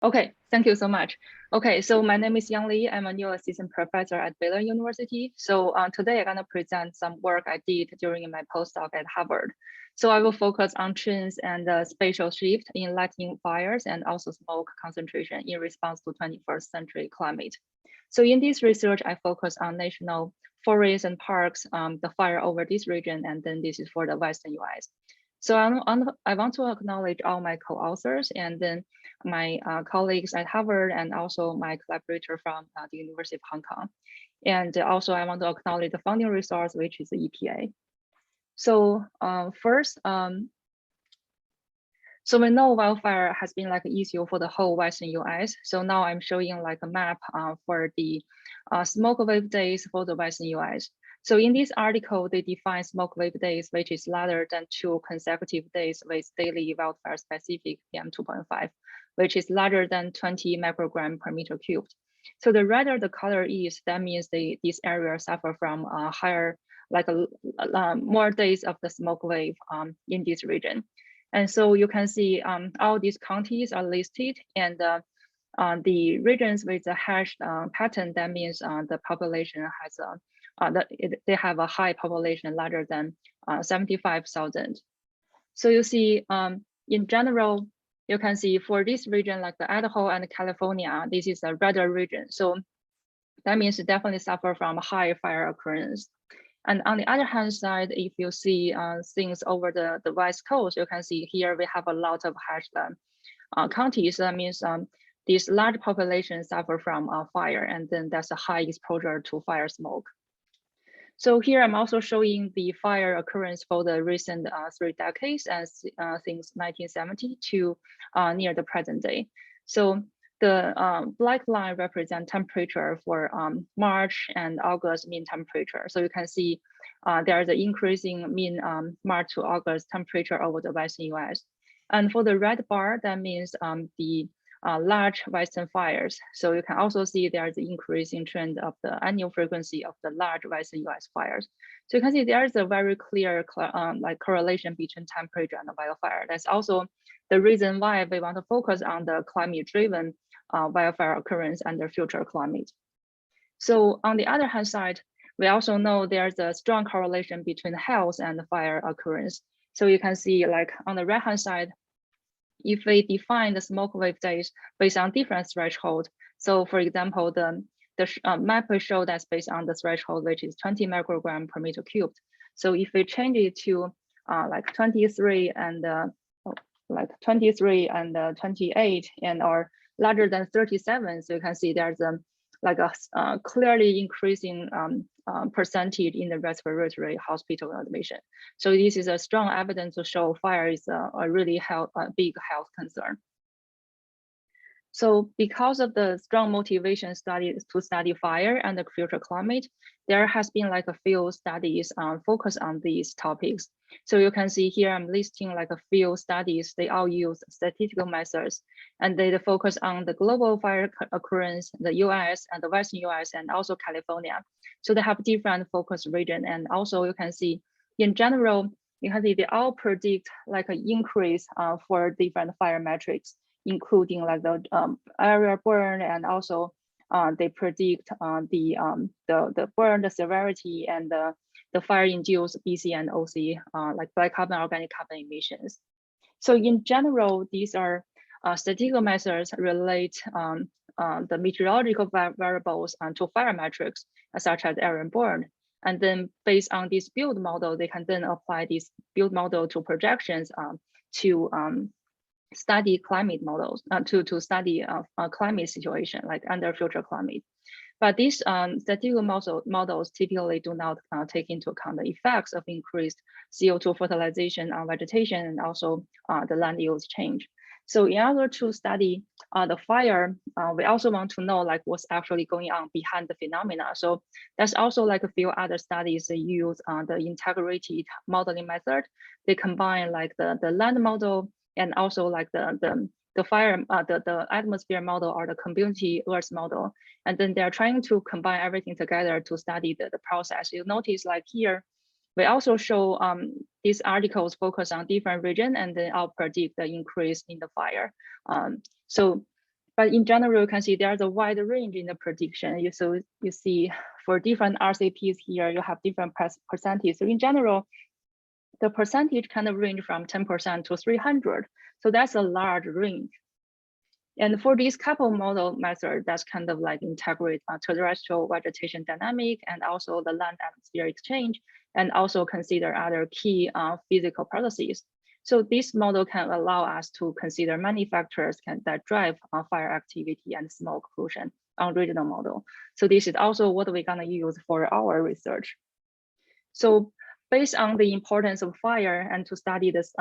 Okay, thank you so much. Okay, so my name is Sihan Li. I'm a new assistant professor at Baylor University. So today I'm gonna present some work I did during my postdoc at Harvard. So I will focus on trends and spatial shift in lightning fires and also smoke concentration in response to 21st century climate. So in this research, I focus on national forests and parks, the fire over this region, and then this is for the Western US. So I want to acknowledge all my co-authors and then my colleagues at Harvard and also my collaborator from the University of Hong Kong. And also I want to acknowledge the funding resource, which is the EPA. So first, so we know wildfire has been like an issue for the whole Western US. So now I'm showing like a map for the smoke wave days for the Western US. So in this article, they define smoke wave days, which is larger than 2 consecutive days with daily wildfire specific PM2.5, which is larger than 20 microgram per meter cubed. So the redder the color is, that means these areas suffer from higher, like more days of the smoke wave in this region. And so you can see all these counties are listed, and the regions with the hashed pattern, that means the population has they have a high population larger than 75,000. So you see, in general, you can see for this region, like the Idaho and California, this is a redder region. So that means it definitely suffer from high fire occurrence. And on the other hand side, if you see things over the West Coast, you can see here we have a lot of hashed counties. That means these large populations suffer from fire, and then that's a high exposure to fire smoke. So here I'm also showing the fire occurrence for the recent 3 decades, as since 1970 to near the present day. So the black line represents temperature for March and August mean temperature. So you can see there's an increasing mean March to August temperature over the Western US. And for the red bar, that means the large Western fires. So you can also see there's an increasing trend of the annual frequency of the large Western US fires. So you can see there's a very clear like correlation between temperature and the wildfire. That's also the reason why we want to focus on the climate-driven wildfire occurrence and the future climate. So on the other hand side, we also know there's a strong correlation between health and fire occurrence. So you can see like on the right hand side, if we define the smoke wave days based on different threshold. So for example, the map will show that's based on the threshold, which is 20 microgram per meter cubed. So if we change it to like 23 and 28 and or larger than 37, so you can see there's like a clearly increasing percentage in the respiratory hospital admission. So this is a strong evidence to show fire is a really big health concern. So because of the strong motivation to study fire and the future climate, there has been like a few studies focused on these topics. So you can see here, I'm listing like a few studies. They all use statistical methods, and they focus on the global fire occurrence, the US and the Western US, and also California. So they have different focus region. And also you can see in general, you can see they all predict like an increase for different fire metrics, including like the area burn, and also they predict the burn, the severity, and the fire-induced BC and OC, like black carbon, organic carbon emissions. So in general, these are statistical methods relate the meteorological variables to fire metrics, such as area burn. And then based on this build model, they can then apply this build model to projections to study climate models, to study climate situation, like under future climate. But these statistical models typically do not take into account the effects of increased CO2 fertilization on vegetation and also the land use change. So in order to study the fire, we also want to know like what's actually going on behind the phenomena. So there's also like a few other studies that use the integrated modeling method. They combine like the land model and also like the fire, the atmosphere model or the community Earth model. And then they're trying to combine everything together to study the process. You notice like here, we also show these articles focus on different regions and then I'll predict the increase in the fire. So But in general, you can see there's a wide range in the prediction. So you see for different RCPs here, you have different percentage. So in general, the percentage kind of range from 10% to 300. So that's a large range. And for this couple model method, that's kind of like integrate terrestrial vegetation dynamic and also the land atmosphere exchange, and also consider other key physical processes. So this model can allow us to consider many factors that drive fire activity and smoke pollution on regional model. So this is also what we're gonna use for our research. So based on the importance of fire and to study this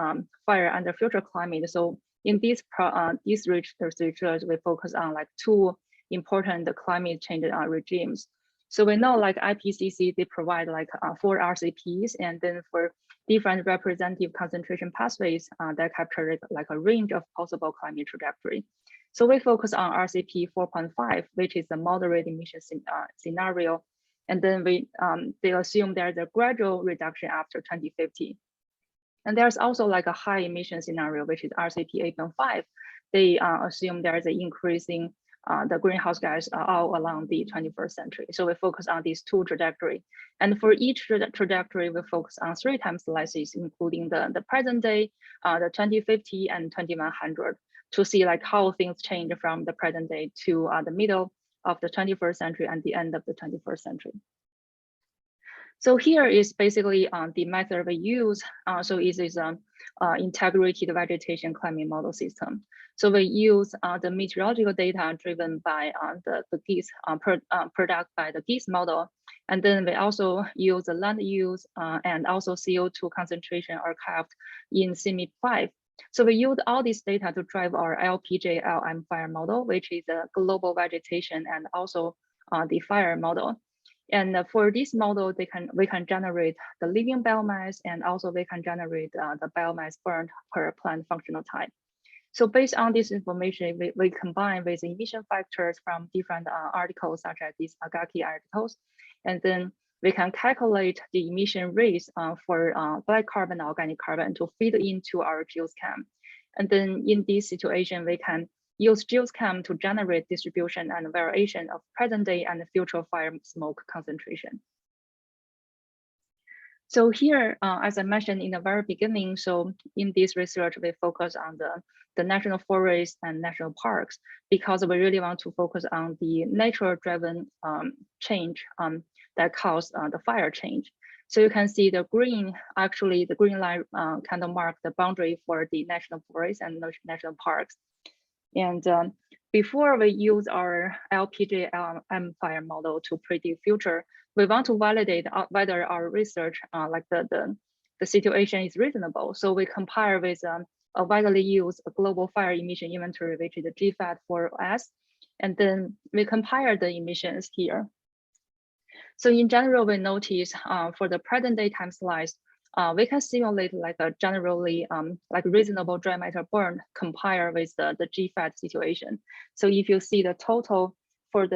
fire under future climate, so in this research, we focus on like two important climate change regimes. So we know like IPCC, they provide like 4 RCPs, and then for different representative concentration pathways that capture like a range of possible climate trajectory. So we focus on RCP 4.5, which is a moderate emission scenario. And then they assume there's a gradual reduction after 2050. And there's also like a high emission scenario, which is RCP 8.5. They assume there's an increasing the greenhouse gas all along the 21st century. So we focus on these two trajectories. And for each trajectory, we focus on 3 time slices, including the present day, the 2050 and 2100, to see like how things change from the present day to the middle of the 21st century and the end of the 21st century. So here is basically the method we use. So it is an integrated vegetation climate model system. So we use the meteorological data driven by the GIS product by the GIS model. And then we also use the land use and also CO2 concentration archived in CMIP 5. So we use all this data to drive our LPJ-LM fire model, which is a global vegetation and also the fire model. And for this model, we can generate the living biomass, and also we can generate the biomass burned per plant functional type. So based on this information, we combine with emission factors from different articles, such as these Agaki articles, and then we can calculate the emission rates for black carbon and organic carbon to feed into our geoscam. And then in this situation, we can use geoscam to generate distribution and variation of present day and future fire smoke concentration. So here, as I mentioned in the very beginning, so in this research, we focus on the national forests and national parks, because we really want to focus on the nature-driven change that cause the fire change. So you can see the green, actually the green line kind of mark the boundary for the national forests and national parks. And before we use our LPJ-LM fire model to predict future, we want to validate whether our research, like the situation is reasonable. So we compare with a widely used global fire emission inventory, which is the GFAT4S, and then we compare the emissions here. So in general, we notice for the present day time slice, we can simulate like a generally like reasonable dry matter burn compare with the GFAT situation. So if you see the total for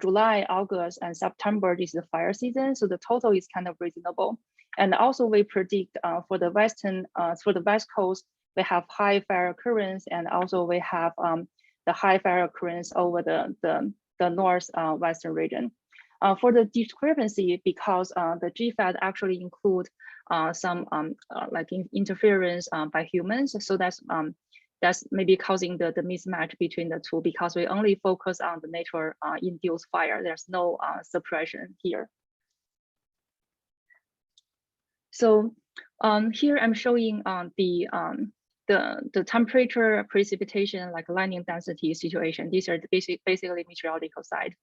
July, August, and September, this is the fire season. So the total is kind of reasonable. And also we predict for the West Coast, we have high fire occurrence, and also we have the high fire occurrence over the northwestern region. For the discrepancy, because the GFAT actually include some like interference by humans, so that's maybe causing the mismatch between the two, because we only focus on the nature induced fire. There's no suppression here. So here I'm showing the temperature, precipitation, like lightning density situation. These are basically meteorological side.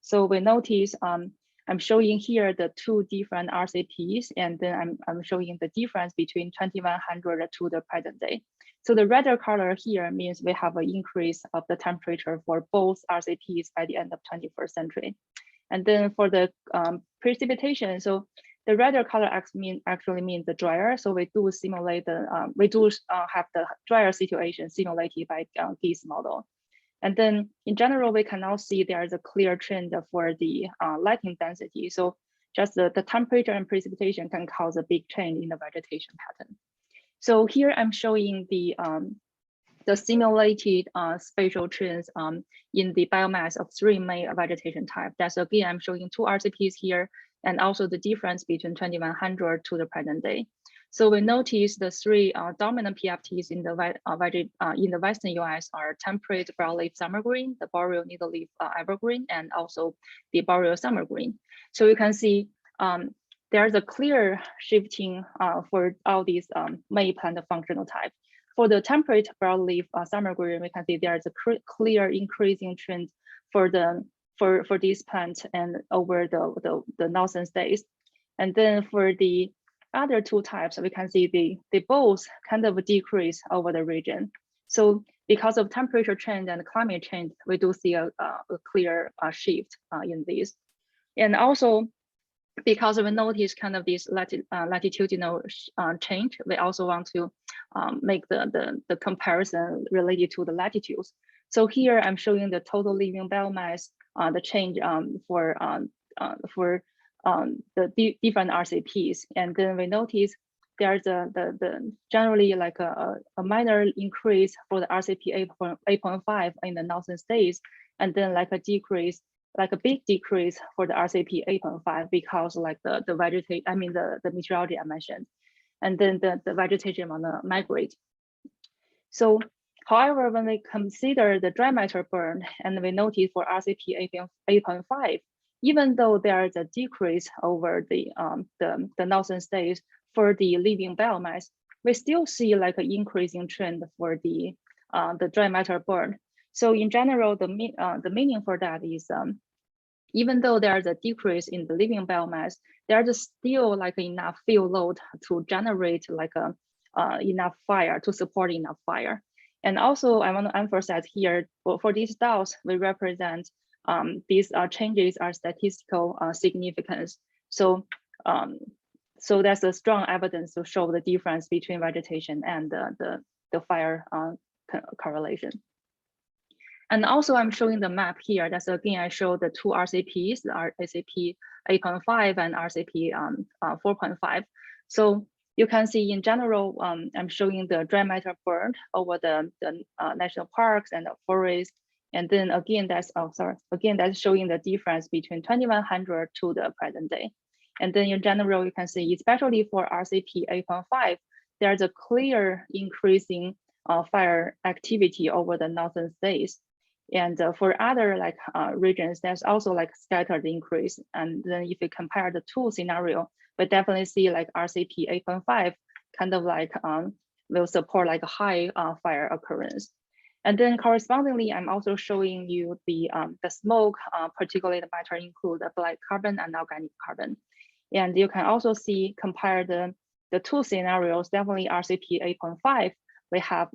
So we notice I'm showing here the two different RCPs, and then I'm showing the difference between 2100 to the present day. So the redder color here means we have an increase of the temperature for both RCPs by the end of 21st century. And then for the precipitation, so the redder color actually means the drier. So we do simulate we do have the drier situation simulated by GIS model. And then in general, we can now see there is a clear trend for the lightning density. So just the temperature and precipitation can cause a big change in the vegetation pattern. So here I'm showing the the simulated spatial trends in the biomass of 3 main vegetation types. That's again, I'm showing 2 RCPs here, and also the difference between 2100 to the present day. So we notice the 3 dominant PFTs in the Western US are temperate broadleaf summer green, the boreal needleleaf evergreen, and also the boreal summer green. So you can see there's a clear shifting for all these main plant functional types. For the temperate broadleaf summer green, we can see there's a clear increasing trend for these plants and over the northern states. And then for the other 2 types, we can see they both kind of decrease over the region. So because of temperature change and climate change, we do see a clear shift in these. And also, because we notice kind of this latitudinal change, we also want to make the comparison related to the latitudes. So here I'm showing the total living biomass, the change for the different RCPs, and then we notice there's generally like a minor increase for the RCP 8.5 in the northern states, and then like a decrease, like a big decrease for the RCP 8.5 because like the vegetation, I mean the meteorology I mentioned, and then the vegetation on the migrate. So however, when we consider the dry matter burn, and we notice for RCP 8.5, even though there is a decrease over the northern states for the living biomass, we still see like an increasing trend for the dry matter burn. So in general, the meaning for that is even though there's a decrease in the living biomass, there's still like enough fuel load to generate like enough fire, to support enough fire. And also I want to emphasize here, for these dots, we represent these changes are statistical significance. So so that's a strong evidence to show the difference between vegetation and the fire correlation. And also I'm showing the map here. That's again, I show the 2 RCPs, RCP 8.5 and RCP 4.5. So you can see in general, I'm showing the dry matter burned over the national parks and the forests. And then again, that's showing the difference between 2100 to the present day. And then in general, you can see, especially for RCP 8.5, there's a clear increasing fire activity over the northern states. And for other like regions, there's also like scattered increase. And then if you compare the 2 scenario, we definitely see like RCP 8.5 kind of like will support like a high fire occurrence. And then correspondingly, I'm also showing you the smoke particulate matter include the black carbon and organic carbon. And you can also see, compare the 2 scenarios, definitely RCP 8.5, we have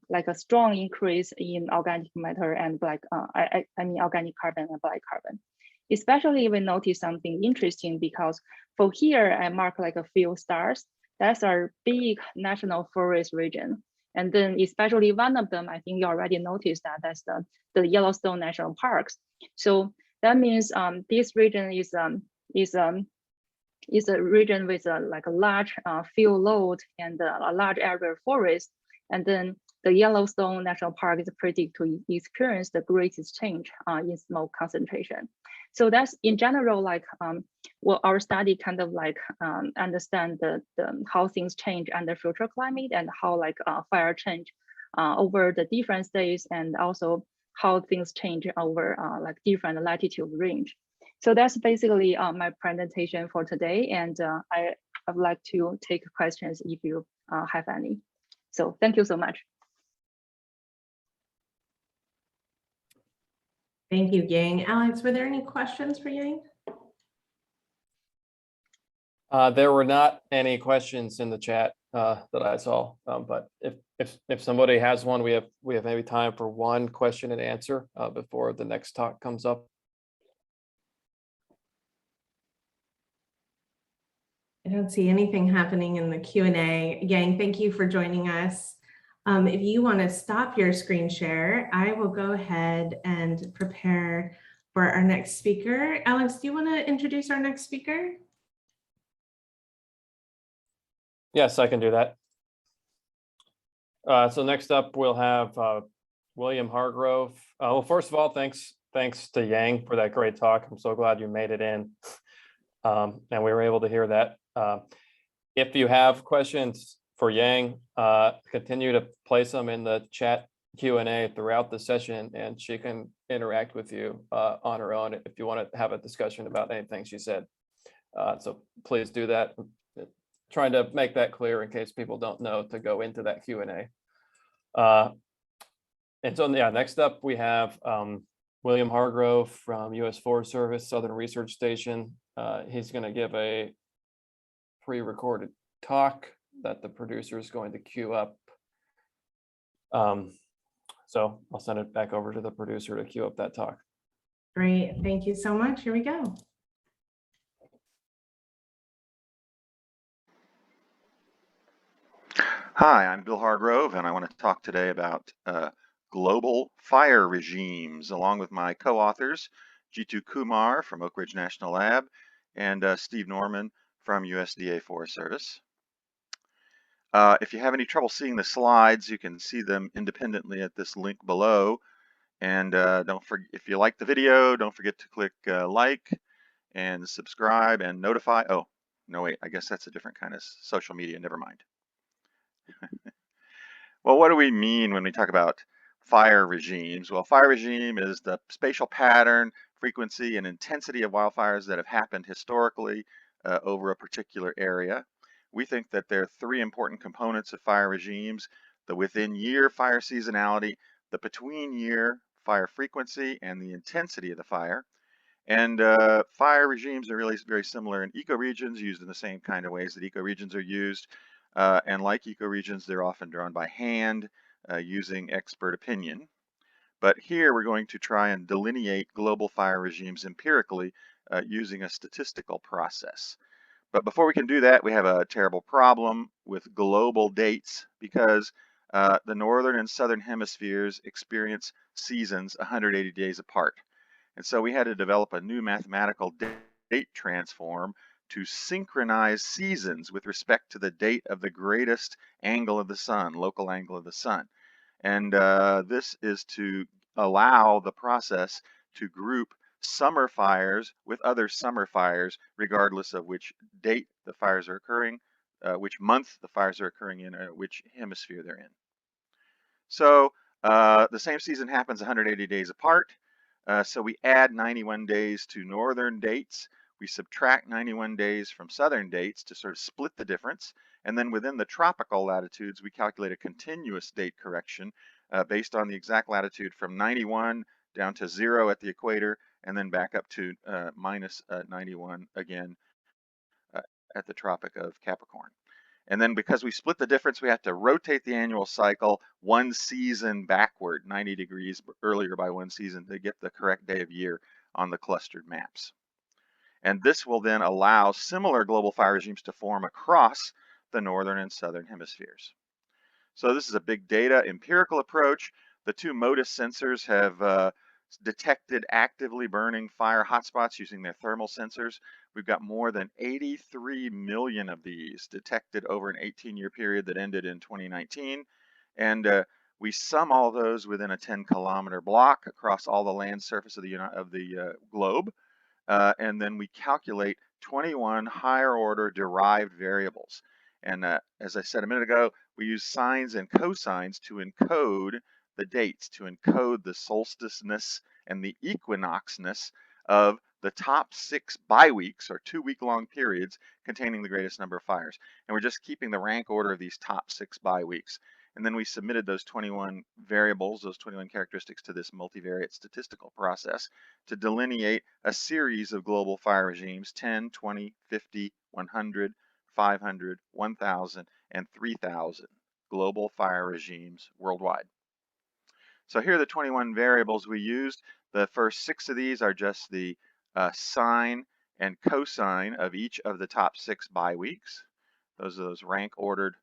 like a strong increase in organic matter and black, I mean organic carbon and black carbon. Especially we notice something interesting because for here, I mark like a few stars. That's our big national forest region. And then especially one of them, I think you already noticed that, that's the Yellowstone National Parks. So that means this region is a region with like a large fuel load and a large area of forest. And then the Yellowstone National Park is predicted to experience the greatest change in smoke concentration. So that's in general, like well, our study kind of like understand how things change under future climate and how like fire change over the different states, and also how things change over like different latitude range. So that's basically my presentation for today, and I would like to take questions if you have any. So thank you so much. Thank you, Yang. Alex, were there any questions for Yang? There were not any questions in the chat that I saw, but if somebody has one, we have maybe time for one question and answer before the next talk comes up. I don't see anything happening in the Q&A. Yang, thank you for joining us. If you want to stop your screen share, I will go ahead and prepare for our next speaker. Alex, do you want to introduce our next speaker? Yes, I can do that. So next up, we'll have William Hargrove. Well, first of all, thanks to Yang for that great talk. I'm so glad you made it in, and we were able to hear that. If you have questions for Yang, continue to place them in the chat Q&A throughout the session, and she can interact with you on her own if you want to have a discussion about anything she said. So please do that. Trying to make that clear in case people don't know to go into that Q&A. And so, yeah, next up we have William Hargrove from U.S. Forest Service Southern Research Station. He's going to give a pre-recorded talk that the producer is going to queue up. So I'll send it back over to the producer to queue up that talk. Great, thank you so much. Here we go. Hi, I'm Bill Hargrove, and I want to talk today about global fire regimes, along with my co-authors, Jitu Kumar from Oak Ridge National Lab and Steve Norman from USDA Forest Service. If you have any trouble seeing the slides, you can see them independently at this link below. And don't forget, if you like the video, don't forget to click like and subscribe and notify. Oh, no, wait, I guess that's a different kind of social media. Never mind. Well, what do we mean when we talk about fire regimes? Well, fire regime is the spatial pattern, frequency, and intensity of wildfires that have happened historically over a particular area. We think that there are three important components of fire regimes: the within-year fire seasonality, the between-year fire frequency, and the intensity of the fire. And fire regimes are really very similar in ecoregions, used in the same kind of ways that ecoregions are used. And like ecoregions, they're often drawn by hand using expert opinion. But here we're going to try and delineate global fire regimes empirically using a statistical process. But before we can do that, we have a terrible problem with global dates, because the northern and southern hemispheres experience seasons 180 days apart. And so we had to develop a new mathematical date transform to synchronize seasons with respect to the date of the greatest angle of the sun, local angle of the sun. And this is to allow the process to group summer fires with other summer fires, regardless of which date the fires are occurring, which month the fires are occurring in, or which hemisphere they're in. So the same season happens 180 days apart. So we add 91 days to northern dates. We subtract 91 days from southern dates to sort of split the difference. And then within the tropical latitudes, we calculate a continuous date correction based on the exact latitude from 91 down to 0 at the equator, and then back up to minus 91 again at the Tropic of Capricorn. And then because we split the difference, we have to rotate the annual cycle one season backward, 90 degrees earlier by one season, to get the correct day of year on the clustered maps. And this will then allow similar global fire regimes to form across the northern and southern hemispheres. So this is a big data empirical approach. The two MODIS sensors have detected actively burning fire hotspots using their thermal sensors. We've got more than 83 million of these detected over an 18-year period that ended in 2019. And we sum all those within a 10-kilometer block across all the land surface of the globe. And then we calculate 21 higher order derived variables. And as I said a minute ago, we use sines and cosines to encode the dates, to encode the solstice-ness and the equinox-ness of the top 6 bi-weeks, or 2-week-long periods, containing the greatest number of fires. And we're just keeping the rank order of these top 6 bi-weeks. And then we submitted those 21 variables, those 21 characteristics, to this multivariate statistical process to delineate a series of global fire regimes: 10, 20, 50, 100, 500, 1,000, and 3,000 global fire regimes worldwide. So here are the 21 variables we used. The first 6 of these are just the sine and cosine of each of the top 6 bi-weeks. Those are those rank ordered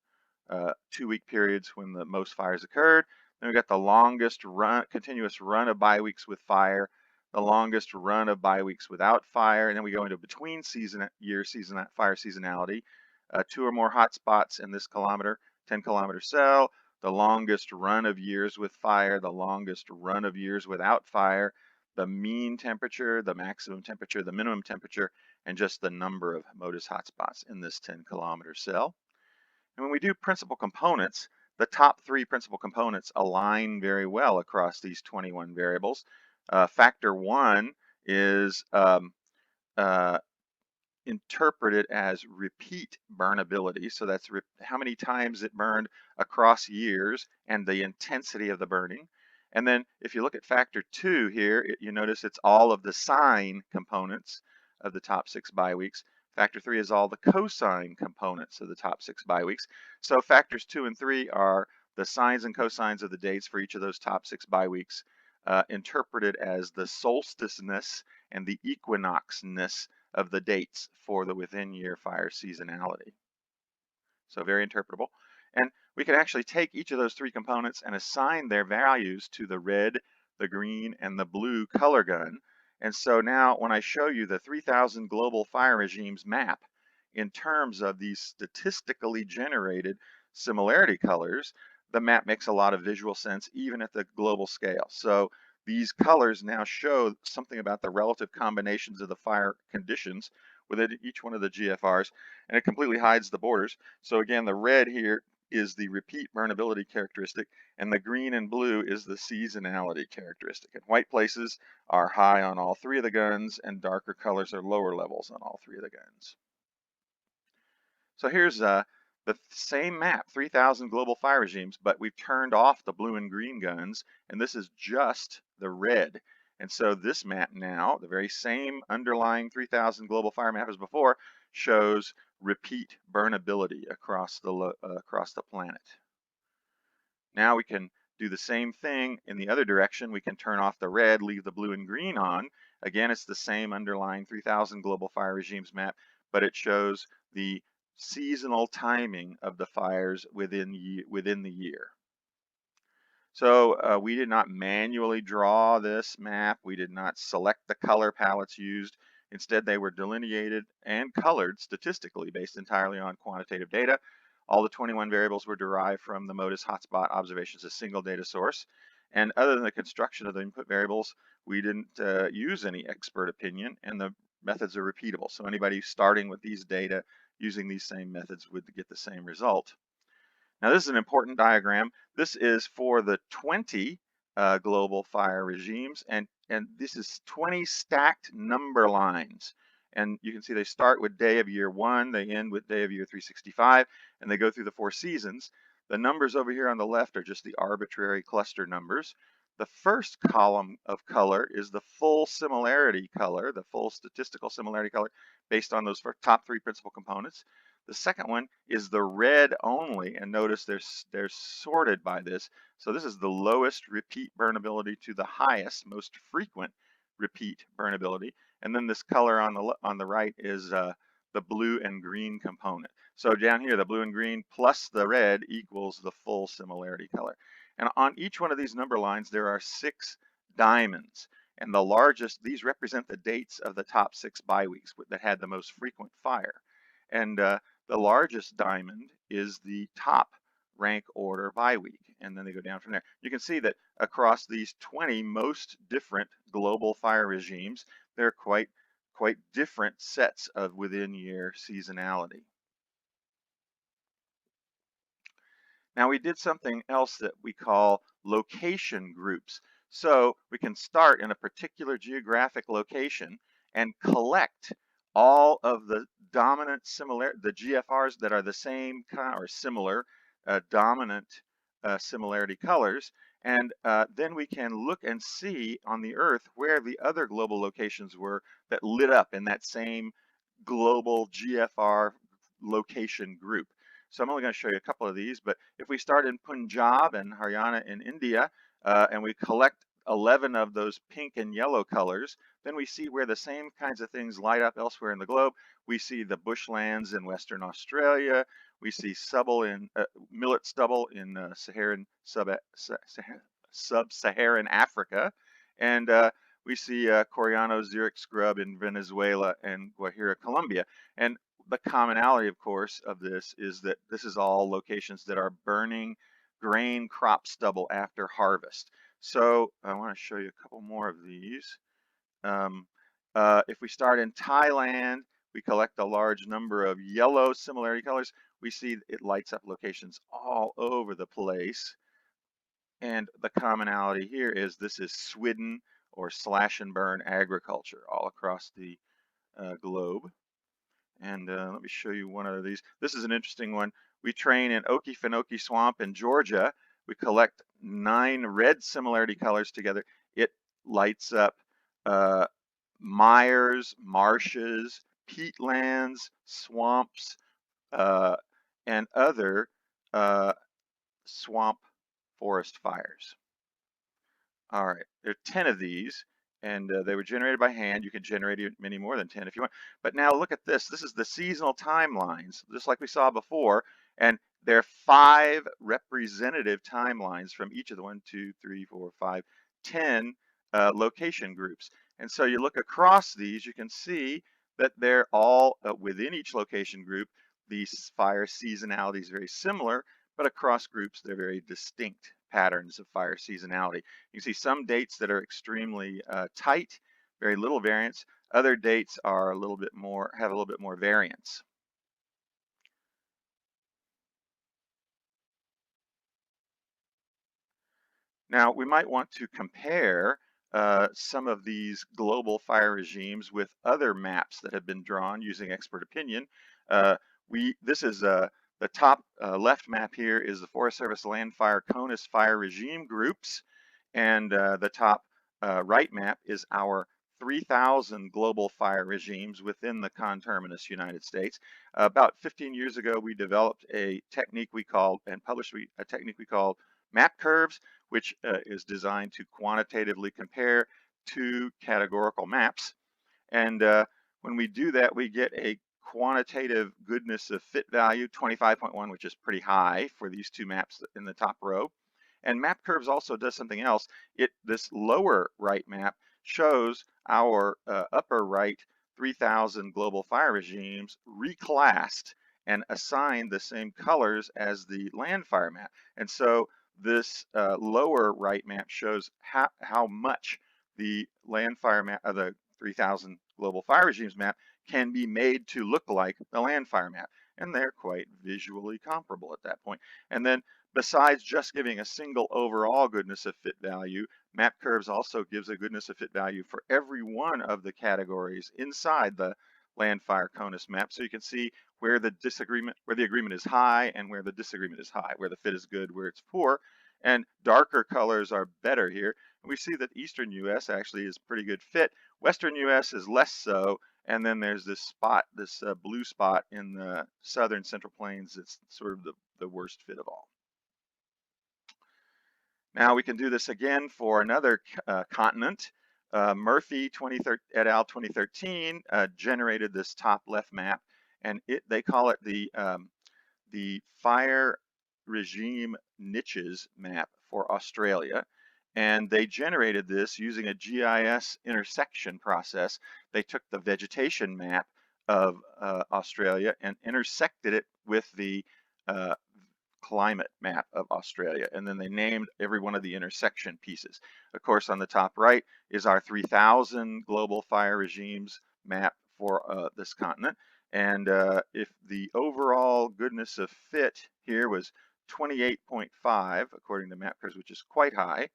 2-week periods when the most fires occurred. Then we've got the longest continuous run of bi-weeks with fire, the longest run of bi-weeks without fire, and then we go into between year fire seasonality, 2 or more hotspots in this 10-kilometer cell, the longest run of years with fire, the longest run of years without fire, the mean temperature, the maximum temperature, the minimum temperature, and just the number of MODIS hotspots in this 10-kilometer cell. And when we do principal components, the top 3 principal components align very well across these 21 variables. Factor 1 is interpreted as repeat burnability. So that's how many times it burned across years and the intensity of the burning. And then if you look at factor 2 here, you notice it's all of the sine components of the top 6 biweeks. Factor 3 is all the cosine components of the top 6 biweeks. So factors 2 and 3 are the sines and cosines of the dates for each of those top 6 biweeks, interpreted as the solstice-ness and the equinox-ness of the dates for the within year fire seasonality. So very interpretable. And we can actually take each of those 3 components and assign their values to the red, the green, and the blue color gun. And so now when I show you the 3000 global fire regimes map in terms of these statistically generated similarity colors, the map makes a lot of visual sense even at the global scale. So these colors now show something about the relative combinations of the fire conditions within each one of the GFRs, and it completely hides the borders. So again, the red here is the repeat burnability characteristic, and the green and blue is the seasonality characteristic. And white places are high on all 3 of the guns, and darker colors are lower levels on all 3 of the guns. So here's the same map, 3000 global fire regimes, but we've turned off the blue and green guns, and this is just the red. And so this map now, the very same underlying 3000 global fire map as before, shows repeat burnability across the planet. Now we can do the same thing in the other direction. We can turn off the red, leave the blue and green on. Again, it's the same underlying 3000 global fire regimes map, but it shows the seasonal timing of the fires within the year. So we did not manually draw this map. We did not select the color palettes used. Instead, they were delineated and colored statistically based entirely on quantitative data. All the 21 variables were derived from the MODIS hotspot observations, a single data source. And other than the construction of the input variables, we didn't use any expert opinion, and the methods are repeatable. So anybody starting with these data using these same methods would get the same result. Now this is an important diagram. This is for the 20 global fire regimes, and this is 20 stacked number lines. And you can see they start with day of year 1, they end with day of year 365, and they go through the 4 seasons. The numbers over here on the left are just the arbitrary cluster numbers. The first column of color is the full similarity color, the full statistical similarity color, based on those top 3 principal components. The second one is the red only, and notice they're sorted by this. So this is the lowest repeat burnability to the highest, most frequent repeat burnability. And then this color on the right is the blue and green component. So down here, the blue and green plus the red equals the full similarity color. And on each one of these number lines, there are 6 diamonds. And the largest, these represent the dates of the top 6 biweeks that had the most frequent fire. And the largest diamond is the top rank order biweek, and then they go down from there. You can see that across these 20 most different global fire regimes, there are quite different sets of within year seasonality. Now we did something else that we call location groups. So we can start in a particular geographic location and collect all of the dominant the GFRs that are the same or similar dominant similarity colors, and then we can look and see on the Earth where the other global locations were that lit up in that same global GFR location group. So I'm only going to show you a couple of these, but if we start in Punjab and Haryana in India, and we collect 11 of those pink and yellow colors, then we see where the same kinds of things light up elsewhere in the globe. We see the bushlands in Western Australia. We see millet stubble in sub-Saharan Africa. And we see Coriano xeric scrub in Venezuela and Guajira, Colombia. And the commonality, of course, of this is that this is all locations that are burning grain crop stubble after harvest. So I want to show you a couple more of these. If we start in Thailand, we collect a large number of yellow similarity colors. We see it lights up locations all over the place. And the commonality here is this is Swidden or slash and burn agriculture all across the globe. And let me show you one of these. This is an interesting one. We train in Okefenokee Swamp in Georgia. We collect 9 red similarity colors together. It lights up mires, marshes, peatlands, swamps, and other swamp forest fires. All right, there are 10 of these, and they were generated by hand. You can generate many more than 10 if you want. But now look at this. This is the seasonal timelines, just like we saw before. And there are 5 representative timelines from each of the 1, 2, 3, 4, 5, 10 location groups. And so you look across these, you can see that they're all within each location group. The fire seasonality is very similar, but across groups, they're very distinct patterns of fire seasonality. You can see some dates that are extremely tight, very little variance. Other dates are a little bit more, have a little bit more variance. Now, we might want to compare some of these global fire regimes with other maps that have been drawn using expert opinion. This is the top left map here is the Forest Service Land Fire CONUS fire regime groups, and the top right map is our 3,000 global fire regimes within the conterminous United States. About 15 years ago, we developed a technique we called, and published a technique we called map curves, which is designed to quantitatively compare 2 categorical maps. And when we do that, we get a quantitative goodness of fit value, 25.1, which is pretty high for these 2 maps in the top row. And map curves also does something else. This lower right map shows our upper right 3,000 global fire regimes reclassed and assigned the same colors as the land fire map. And so this lower right map shows how much the land fire map, the 3,000 global fire regimes map, can be made to look like the land fire map. And they're quite visually comparable at that point. And then besides just giving a single overall goodness of fit value, map curves also gives a goodness of fit value for every one of the categories inside the land fire CONUS map. So you can see where the agreement is high and where the disagreement is high, where the fit is good, where it's poor. And darker colors are better here. And we see that Eastern US actually is pretty good fit. Western US is less so. And then there's this spot, this blue spot in the southern Central Plains. It's sort of the worst fit of all. Now we can do this again for another continent. Murphy et al. 2013 generated this top left map, and they call it the fire regime niches map for Australia. And they generated this using a GIS intersection process. They took the vegetation map of Australia and intersected it with the climate map of Australia, and then they named every one of the intersection pieces. Of course, on the top right is our 3,000 global fire regimes map for this continent. And if the overall goodness of fit here was 28.5, according to map curves, which is quite high.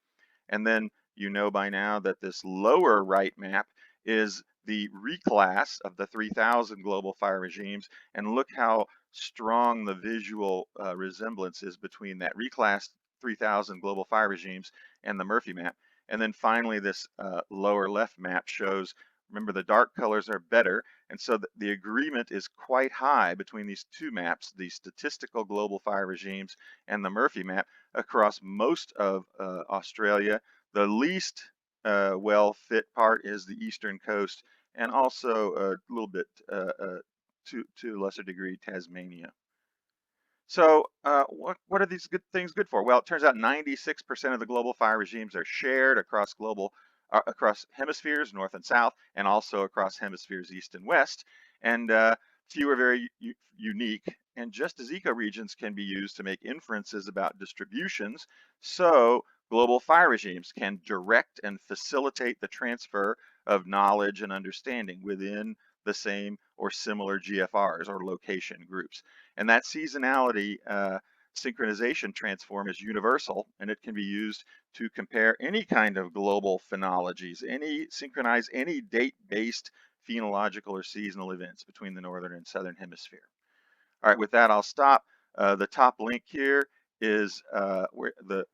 And then you know by now that this lower right map is the reclass of the 3,000 global fire regimes. And look how strong the visual resemblance is between that reclassed 3,000 global fire regimes and the Murphy map. And then finally, this lower left map shows, remember, the dark colors are better. And so the agreement is quite high between these 2 maps, the statistical global fire regimes and the Murphy map, across most of Australia. The least well fit part is the eastern coast, and also a little bit to a lesser degree Tasmania. So what are these good things good for? Well, it turns out 96% of the global fire regimes are shared across across hemispheres, north and south, and also across hemispheres east and west. And Few are very unique, and just as ecoregions can be used to make inferences about distributions, so global fire regimes can direct and facilitate the transfer of knowledge and understanding within the same or similar GFRs or location groups. And that seasonality synchronization transform is universal, and it can be used to compare any kind of global phenologies, synchronize any date-based phenological or seasonal events between the northern and southern hemisphere. All right, with that, I'll stop. The top link here is where the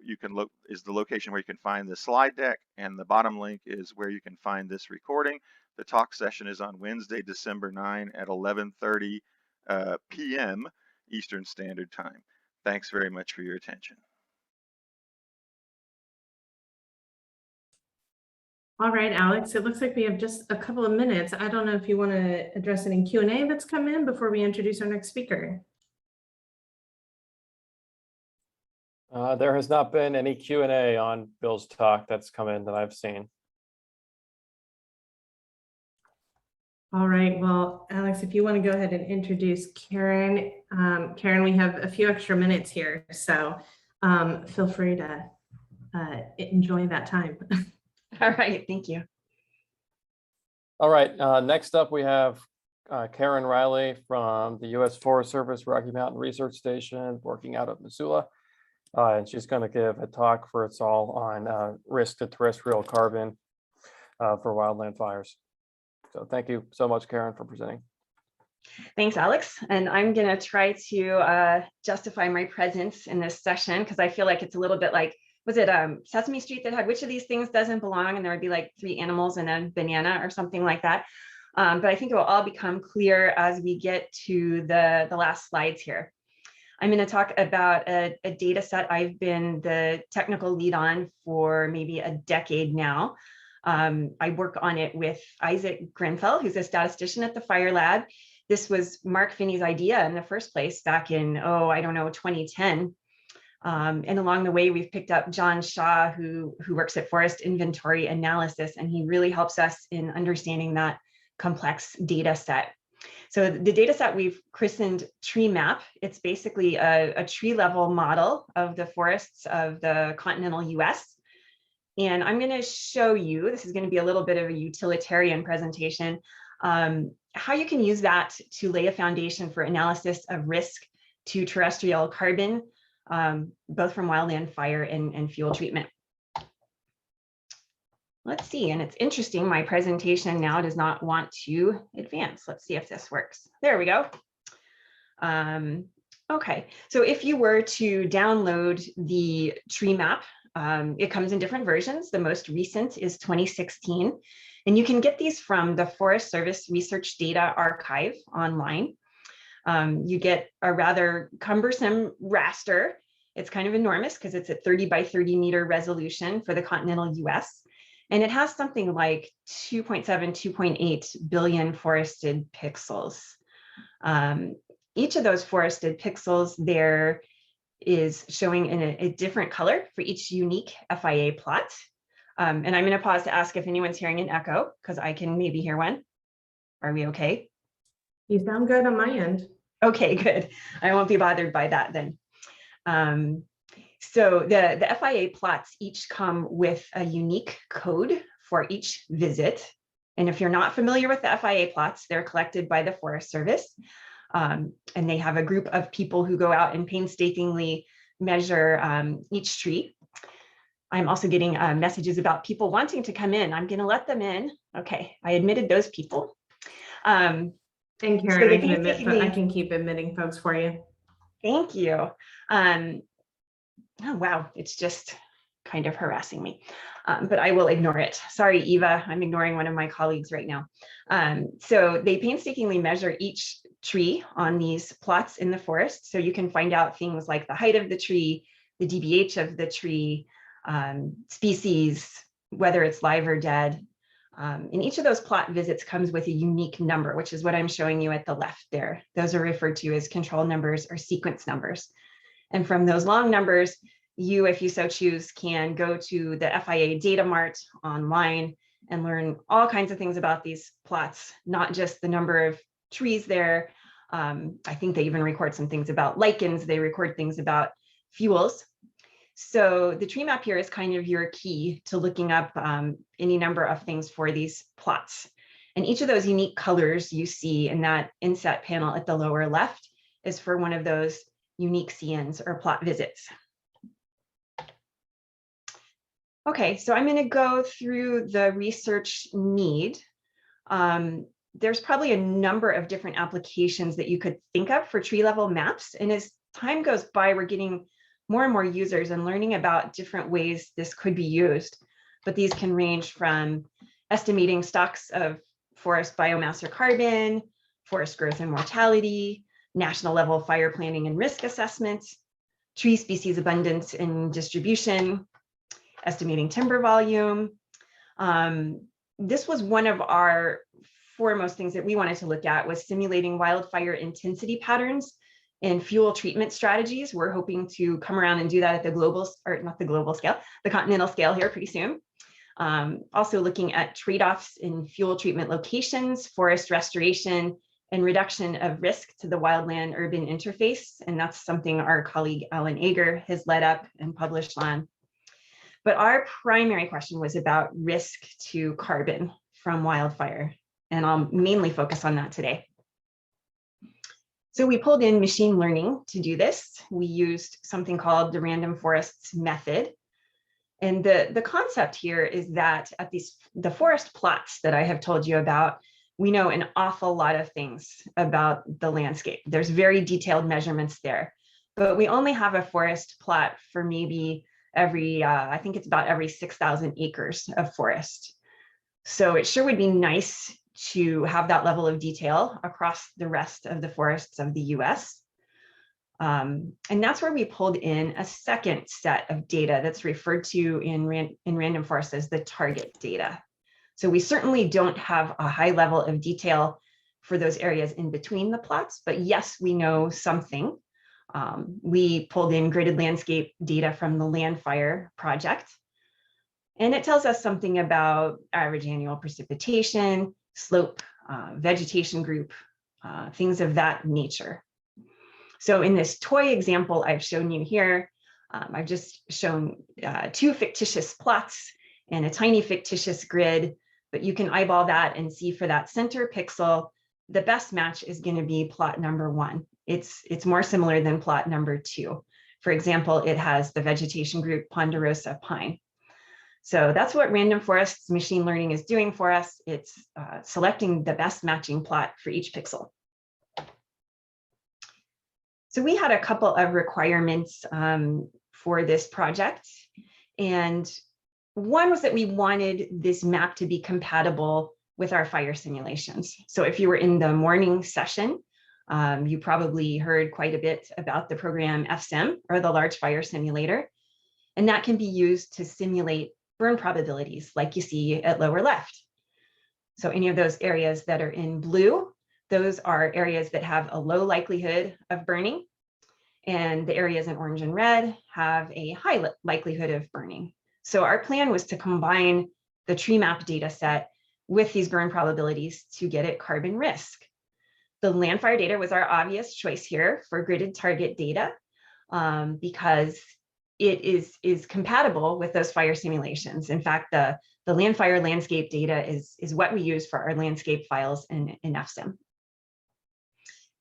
location where you can find the slide deck, and the bottom link is where you can find this recording. The talk session is on Wednesday, December 9 at 11:30 p.m. Eastern Standard Time. Thanks very much for your attention. All right, Alex, it looks like we have just a couple of minutes. I don't know if you want to address any Q&A that's come in before we introduce our next speaker. There has not been any Q&A on Bill's talk that's come in that I've seen. All right, well, Alex, if you want to go ahead and introduce Karin. Karin, we have a few extra minutes here, so feel free to enjoy that time. All right, thank you. All right, next up we have Karin Riley from the U.S. Forest Service Rocky Mountain Research Station, working out of Missoula. And she's going to give a talk for us all on risk to terrestrial carbon for wildland fires. So thank you so much, Karin, for presenting. Thanks, Alex. And I'm going to try to justify my presence in this session because I feel like it's a little bit like, was it Sesame Street that had which of these things doesn't belong? And there would be like 3 animals and a banana or something like that. But I think it will all become clear as we get to the last slides here. I'm going to talk about a data set I've been the technical lead on for maybe a decade now. I work on it with Isaac Grenfell, who's a statistician at the Fire Lab. This was Mark Finney's idea in the first place back in, 2010. And along the way, we've picked up John Shaw, who works at Forest Inventory Analysis, and he really helps us in understanding that complex data set. So the data set we've christened TreeMap. It's basically a tree level model of the forests of the continental US. And I'm going to show you, this is going to be a little bit of a utilitarian presentation, how you can use that to lay a foundation for analysis of risk to terrestrial carbon, both from wildland fire and fuel treatment. Let's see, and it's interesting, my presentation now does not want to advance. Let's see if this works. There we go. Okay, so if you were to download the TreeMap, it comes in different versions. The most recent is 2016, and you can get these from the Forest Service Research Data Archive online. You get a rather cumbersome raster. It's kind of enormous because it's at 30 by 30 meter resolution for the continental US. And it has something like 2.7, 2.8 billion forested pixels. Each of those forested pixels there is showing in a different color for each unique FIA plot. And I'm going to pause to ask if anyone's hearing an echo, because I can maybe hear one. Are we okay? You sound good on my end. Okay, good. I won't be bothered by that then. So the FIA plots each come with a unique code for each visit. And if you're not familiar with the FIA plots, they're collected by the Forest Service. And they have a group of people who go out and painstakingly measure each tree. I'm also getting messages about people wanting to come in. I'm going to let them in. Okay, I admitted those people. And Karin, so I can admit, but I can keep admitting folks for you. Thank you. Oh, wow, it's just kind of harassing me, but I will ignore it. Sorry, Eva, I'm ignoring one of my colleagues right now. So they painstakingly measure each tree on these plots in the forest. So you can find out things like the height of the tree, the DBH of the tree, species, whether it's live or dead. And each of those plot visits comes with a unique number, which is what I'm showing you at the left there. Those are referred to as control numbers or sequence numbers. And from those long numbers, you, if you so choose, can go to the FIA Data Mart online and learn all kinds of things about these plots, not just the number of trees there, I think they even record some things about lichens. They record things about fuels. So the TreeMap here is kind of your key to looking up any number of things for these plots. And each of those unique colors you see in that inset panel at the lower left is for one of those unique CNs or plot visits. Okay, so I'm going to go through the research need. There's probably a number of different applications that you could think of for tree level maps. And as time goes by, we're getting more and more users and learning about different ways this could be used. But these can range from estimating stocks of forest biomass or carbon, forest growth and mortality, national level fire planning and risk assessments, tree species abundance and distribution, estimating timber volume. This was one of our foremost things that we wanted to look at, was simulating wildfire intensity patterns and fuel treatment strategies. We're hoping to come around and do that at the global, or not the global scale, the continental scale here pretty soon. Also looking at trade-offs in fuel treatment locations, forest restoration, and reduction of risk to the wildland urban interface. And that's something our colleague Alan Ager has led up and published on. But our primary question was about risk to carbon from wildfire. And I'll mainly focus on that today. So we pulled in machine learning to do this. We used something called the random forests method. And the concept here is that at the forest plots that I have told you about, we know an awful lot of things about the landscape. There's very detailed measurements there, but we only have a forest plot for maybe every, I think it's about every 6,000 acres of forest. So it sure would be nice to have that level of detail across the rest of the forests of the US. And that's where we pulled in a second set of data that's referred to in random forests as the target data. So we certainly don't have a high level of detail for those areas in between the plots, but yes, we know something. We pulled in gridded landscape data from the Landfire project, and it tells us something about average annual precipitation, slope, vegetation group, things of that nature. So in this toy example I've shown you here, I've just shown two fictitious plots and a tiny fictitious grid, but you can eyeball that and see for that center pixel, the best match is going to be plot number 1. It's more similar than plot number 2. For example, it has the vegetation group ponderosa pine. So that's what random forests machine learning is doing for us. It's selecting the best matching plot for each pixel. So we had a couple of requirements for this project. And one was that we wanted this map to be compatible with our fire simulations. So if you were in the morning session, you probably heard quite a bit about the program FSIM, or the Large Fire Simulator. And that can be used to simulate burn probabilities like you see at lower left. So any of those areas that are in blue, those are areas that have a low likelihood of burning. And the areas in orange and red have a high likelihood of burning. So our plan was to combine the TreeMap data set with these burn probabilities to get at carbon risk. The Landfire data was our obvious choice here for gridded target data because it is compatible with those fire simulations. In fact, the Landfire landscape data is what we use for our landscape files in FSIM.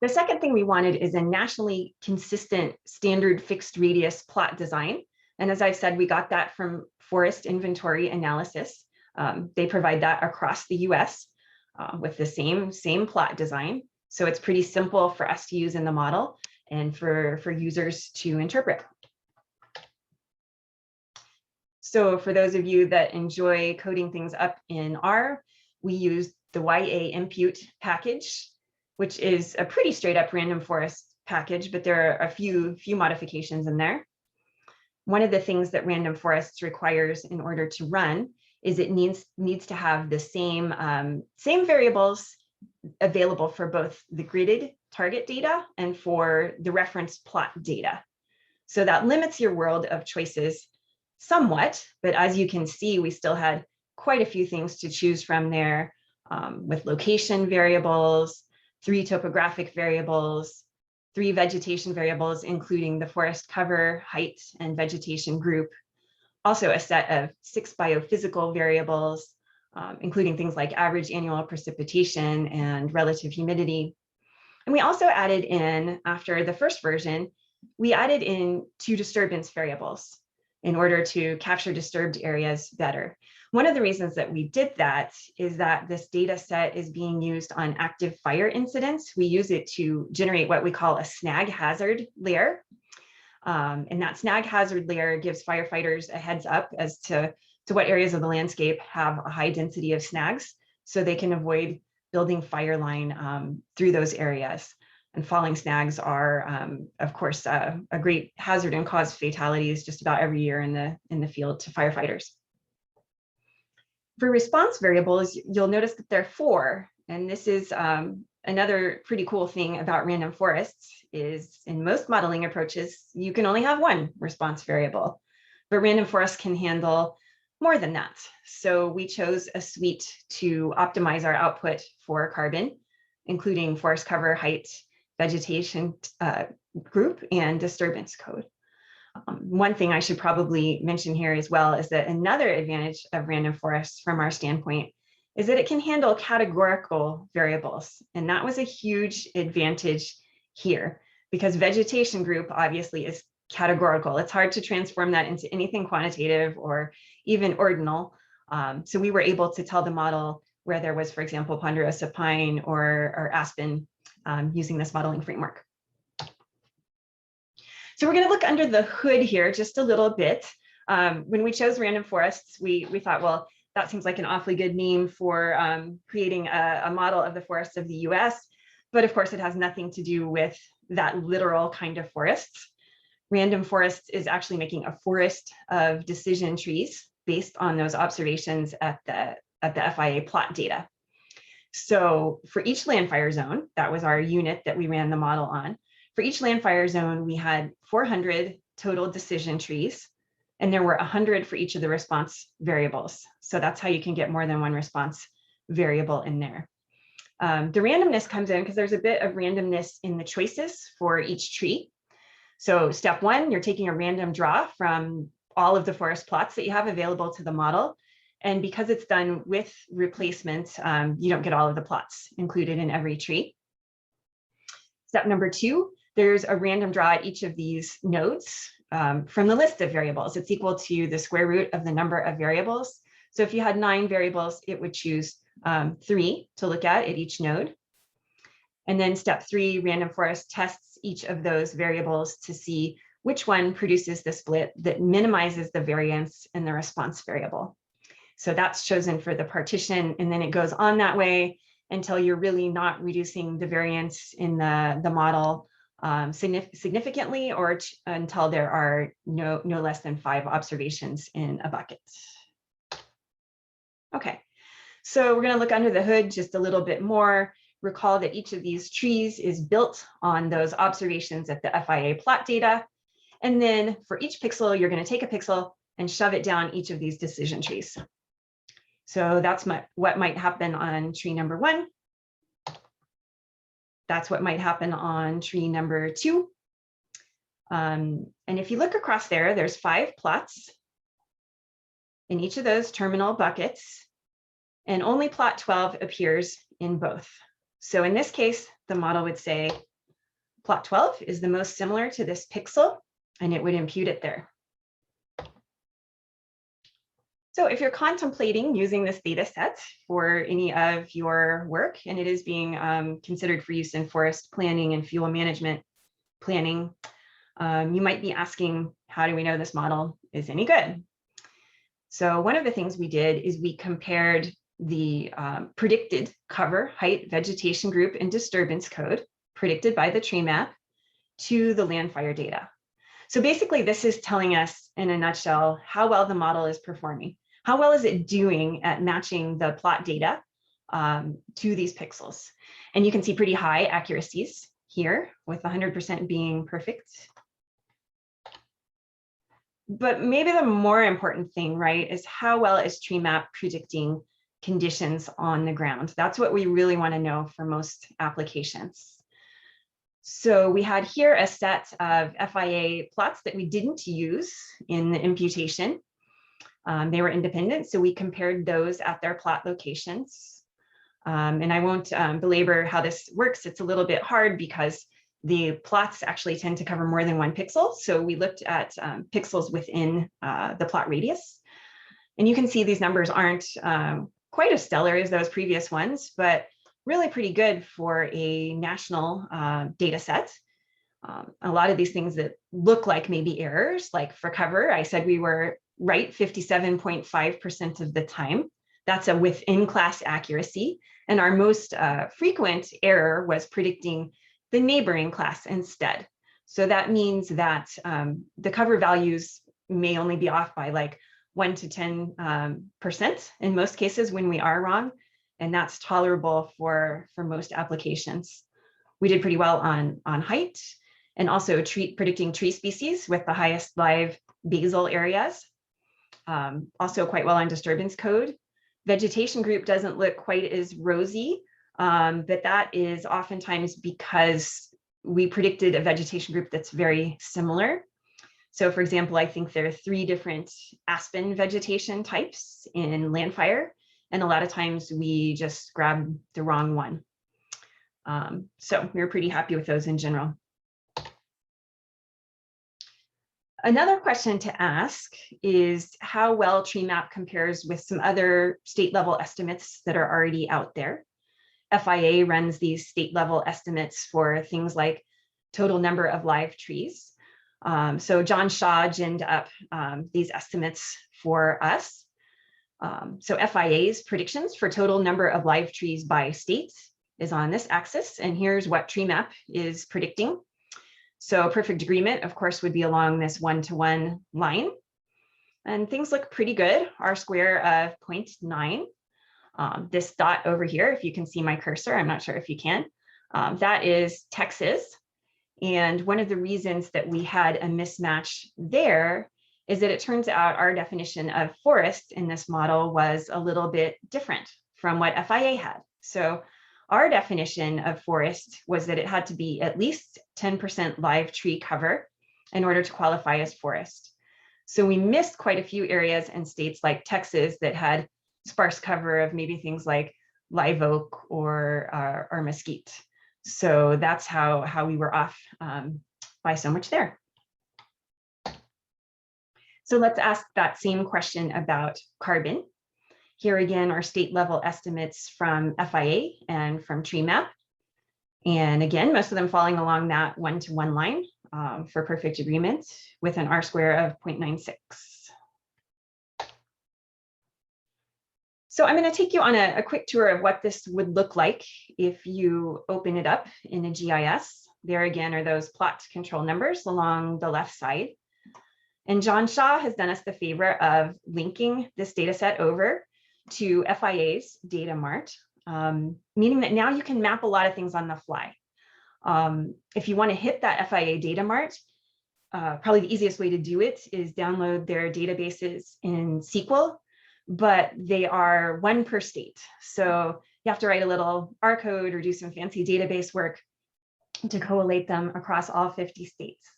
The second thing we wanted is a nationally consistent standard fixed radius plot design. And as I've said, we got that from Forest Inventory Analysis. They provide that across the US with the same plot design. So it's pretty simple for us to use in the model and for users to interpret. So for those of you that enjoy coding things up in R, we use the YA impute package, which is a pretty straight up random forest package, but there are a few modifications in there. One of the things that random forests requires in order to run is it needs to have the same variables available for both the gridded target data and for the reference plot data. So that limits your world of choices somewhat, but as you can see, we still had quite a few things to choose from there with location variables, 3 topographic variables, 3 vegetation variables, including the forest cover, height, and vegetation group. Also a set of 6 biophysical variables, including things like average annual precipitation and relative humidity. And we also added in, after the first version, we added in 2 disturbance variables in order to capture disturbed areas better. One of the reasons that we did that is that this data set is being used on active fire incidents. We use it to generate what we call a snag hazard layer. And that snag hazard layer gives firefighters a heads up as to what areas of the landscape have a high density of snags, so they can avoid building fire line through those areas. And falling snags are, of course, a great hazard and cause fatalities just about every year in the field to firefighters. For response variables, you'll notice that there are 4, and this is another pretty cool thing about random forests is in most modeling approaches, you can only have 1 response variable, but random forests can handle more than that. So we chose a suite to optimize our output for carbon, including forest cover, height, vegetation group, and disturbance code. One thing I should probably mention here as well is that another advantage of random forests from our standpoint is that it can handle categorical variables. And that was a huge advantage here because vegetation group obviously is categorical. It's hard to transform that into anything quantitative or even ordinal. So we were able to tell the model where there was, for example, ponderosa pine or aspen using this modeling framework. So we're going to look under the hood here just a little bit. When we chose random forests, we thought, well, that seems like an awfully good name for creating a model of the forests of the US. But of course, it has nothing to do with that literal kind of forests. Random forests is actually making a forest of decision trees based on those observations at the FIA plot data. So for each land fire zone, that was our unit that we ran the model on. For each land fire zone, we had 400 total decision trees, and there were 100 for each of the response variables. So that's how you can get more than 1 response variable in there. The randomness comes in because there's a bit of randomness in the choices for each tree. So step 1, you're taking a random draw from all of the forest plots that you have available to the model. And because it's done with replacement, you don't get all of the plots included in every tree. Step number 2, there's a random draw at each of these nodes from the list of variables. It's equal to the square root of the number of variables. So if you had 9 variables, it would choose 3 to look at each node. And then step 3, random forest tests each of those variables to see which one produces the split that minimizes the variance in the response variable. So that's chosen for the partition, and then it goes on that way until you're really not reducing the variance in the model significantly, or until there are no less than 5 observations in a bucket. Okay, so we're going to look under the hood just a little bit more. Recall that each of these trees is built on those observations at the FIA plot data. And then for each pixel, you're going to take a pixel and shove it down each of these decision trees. So that's what might happen on tree number 1. That's what might happen on tree number 2. And if you look across there, there's 5 plots in each of those terminal buckets, and only plot 12 appears in both. So in this case, the model would say plot 12 is the most similar to this pixel, and it would impute it there. So if you're contemplating using this data set for any of your work, and it is being considered for use in forest planning and fuel management planning, you might be asking, how do we know this model is any good? So one of the things we did is we compared the predicted cover, height, vegetation group, and disturbance code predicted by the TreeMap to the land fire data. So basically, this is telling us in a nutshell how well the model is performing. How well is it doing at matching the plot data to these pixels? And you can see pretty high accuracies here, with 100% being perfect. But maybe the more important thing, right, is how well is TreeMap predicting conditions on the ground. That's what we really want to know for most applications. So we had here a set of FIA plots that we didn't use in the imputation. They were independent, so we compared those at their plot locations. And I won't belabor how this works. It's a little bit hard because the plots actually tend to cover more than one pixel. So we looked at pixels within the plot radius. And you can see these numbers aren't quite as stellar as those previous ones, but really pretty good for a national data set. A lot of these things that look like maybe errors, like for cover, I said we were right 57.5% of the time. That's a within class accuracy. And our most frequent error was predicting the neighboring class instead. So that means that the cover values may only be off by like 1 to 10% in most cases when we are wrong. And that's tolerable for most applications. We did pretty well on height and also predicting tree species with the highest live basal areas. Also quite well on disturbance code. Vegetation group doesn't look quite as rosy, but that is oftentimes because we predicted a vegetation group that's very similar. So for example, I think there are 3 different aspen vegetation types in landfire, and a lot of times we just grab the wrong one. So we were pretty happy with those in general. Another question to ask is how well TreeMap compares with some other state level estimates that are already out there. FIA runs these state level estimates for things like total number of live trees. So John Shaw ginned up these estimates for us. So FIA's predictions for total number of live trees by state is on this axis, and here's what TreeMap is predicting. So perfect agreement, of course, would be along this 1-to-1 line. And things look pretty good, R-square of 0.9. This dot over here, if you can see my cursor, I'm not sure if you can, that is Texas. And one of the reasons that we had a mismatch there is that it turns out our definition of forest in this model was a little bit different from what FIA had. So our definition of forest was that it had to be at least 10% live tree cover in order to qualify as forest. So we missed quite a few areas in states like Texas that had sparse cover of maybe things like live oak or mesquite. So that's how we were off by so much there. So let's ask that same question about carbon. Here again are state level estimates from FIA and from TreeMap. And again, most of them falling along that 1-to-1 line for perfect agreement with an R-square of 0.96. So I'm going to take you on a quick tour of what this would look like if you open it up in a GIS. There again are those plot control numbers along the left side. And John Shaw has done us the favor of linking this data set over to FIA's data mart, meaning that now you can map a lot of things on the fly. If you want to hit that FIA data mart, probably the easiest way to do it is download their databases in SQL, but they are 1 per state. So you have to write a little R code or do some fancy database work to collate them across all 50 states.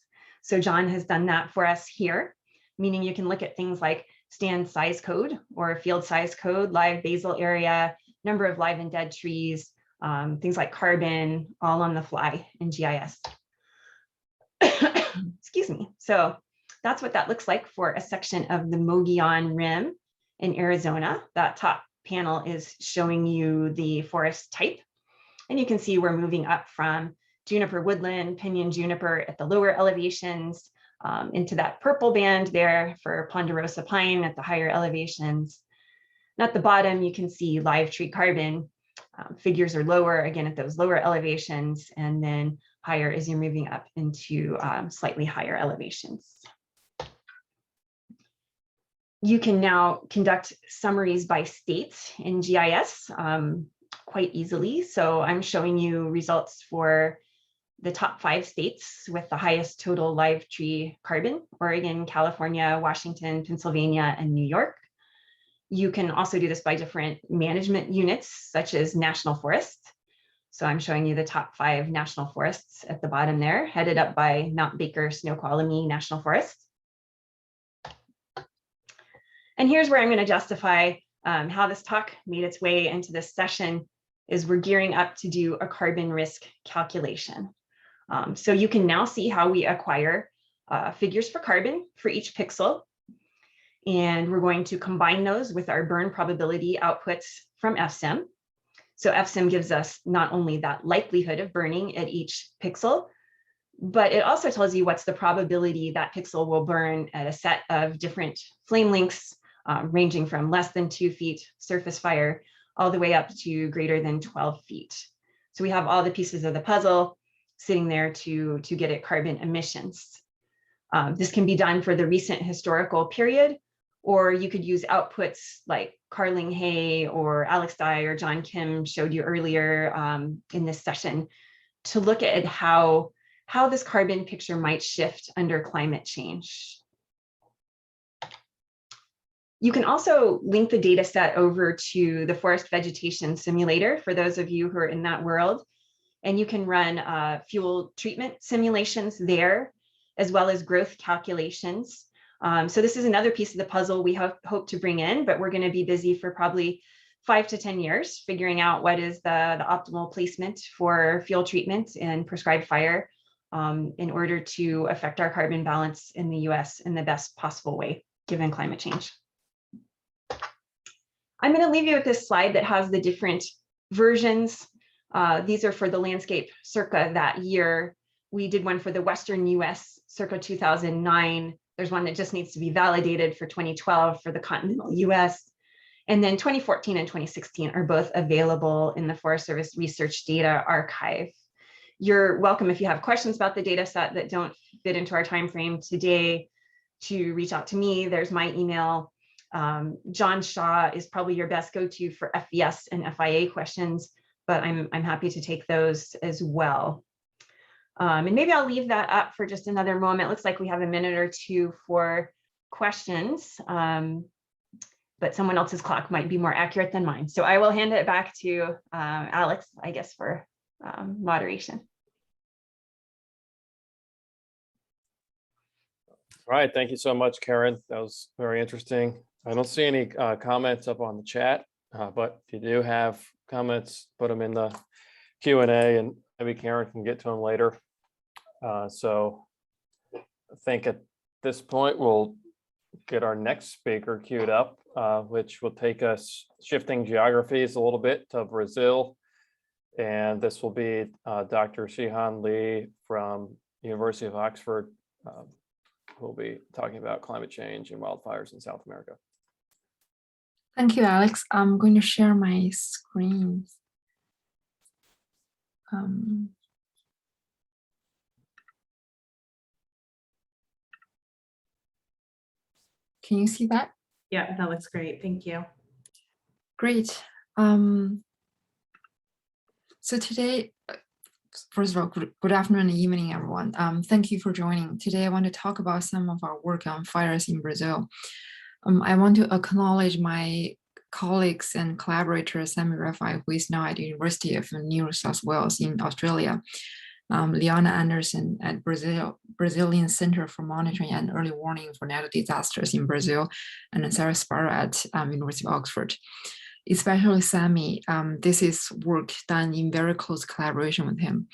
So John has done that for us here, meaning you can look at things like stand size code or field size code, live basal area, number of live and dead trees, things like carbon, all on the fly in GIS. Excuse me. So that's what that looks like for a section of the Mogollon Rim in Arizona. That top panel is showing you the forest type. And you can see we're moving up from juniper woodland, pinyon juniper at the lower elevations, into that purple band there for ponderosa pine at the higher elevations. And at the bottom, you can see live tree carbon. Figures are lower, again, at those lower elevations, and then higher as you're moving up into slightly higher elevations. You can now conduct summaries by state in GIS quite easily. So I'm showing you results for the top 5 states with the highest total live tree carbon: Oregon, California, Washington, Pennsylvania, and New York. You can also do this by different management units, such as national forests. So I'm showing you the top 5 national forests at the bottom there, headed up by Mount Baker Snoqualmie National Forest. And here's where I'm going to justify how this talk made its way into this session is we're gearing up to do a carbon risk calculation. So you can now see how we acquire figures for carbon for each pixel. And we're going to combine those with our burn probability outputs from FSIM. So FSIM gives us not only that likelihood of burning at each pixel, but it also tells you what's the probability that pixel will burn at a set of different flame lengths, ranging from less than 2 feet surface fire all the way up to greater than 12 feet. So we have all the pieces of the puzzle sitting there to get at carbon emissions. This can be done for the recent historical period, or you could use outputs like Carling Hay or Alex Dye or John Kim showed you earlier in this session to look at how this carbon picture might shift under climate change. You can also link the data set over to the forest vegetation simulator for those of you who are in that world. And you can run fuel treatment simulations there, as well as growth calculations. So this is another piece of the puzzle we hope to bring in, but we're going to be busy for probably 5 to 10 years figuring out what is the optimal placement for fuel treatment and prescribed fire in order to affect our carbon balance in the US in the best possible way, given climate change. I'm going to leave you with this slide that has the different versions. These are for the landscape circa that year. We did one for the Western US circa 2009. There's one that just needs to be validated for 2012 for the continental US. And then 2014 and 2016 are both available in the Forest Service Research Data Archive. You're welcome, if you have questions about the data set that don't fit into our time frame today, to reach out to me. There's my email. John Shaw is probably your best go-to for FVS and FIA questions, but I'm happy to take those as well. And maybe I'll leave that up for just another moment. It looks like we have a minute or two for questions, but someone else's clock might be more accurate than mine. So I will hand it back to Alex, I guess, for moderation. All right, thank you so much, Karin. That was very interesting. I don't see any comments up on the chat, but if you do have comments, put them in the Q&A and maybe Karin can get to them later. So I think at this point, we'll get our next speaker queued up, which will take us shifting geographies a little bit to Brazil. And this will be Dr. Sihan Li from University of Oxford, who will be talking about climate change and wildfires in South America. Thank you, Alex. I'm going to share my screen. Can you see that? Yeah, that looks great. Thank you. Great. So today, first of all, good afternoon and evening, everyone. Thank you for joining. Today, I want to talk about some of our work on fires in Brazil. I want to acknowledge my colleagues and collaborators, Sammy Rafi, who is now at the University of New South Wales in Australia, Liana Anderson at Brazilian Center for Monitoring and Early Warning for Natural Disasters in Brazil, and Sarah Sparrow at University of Oxford. Especially Sammy, this is work done in very close collaboration with him.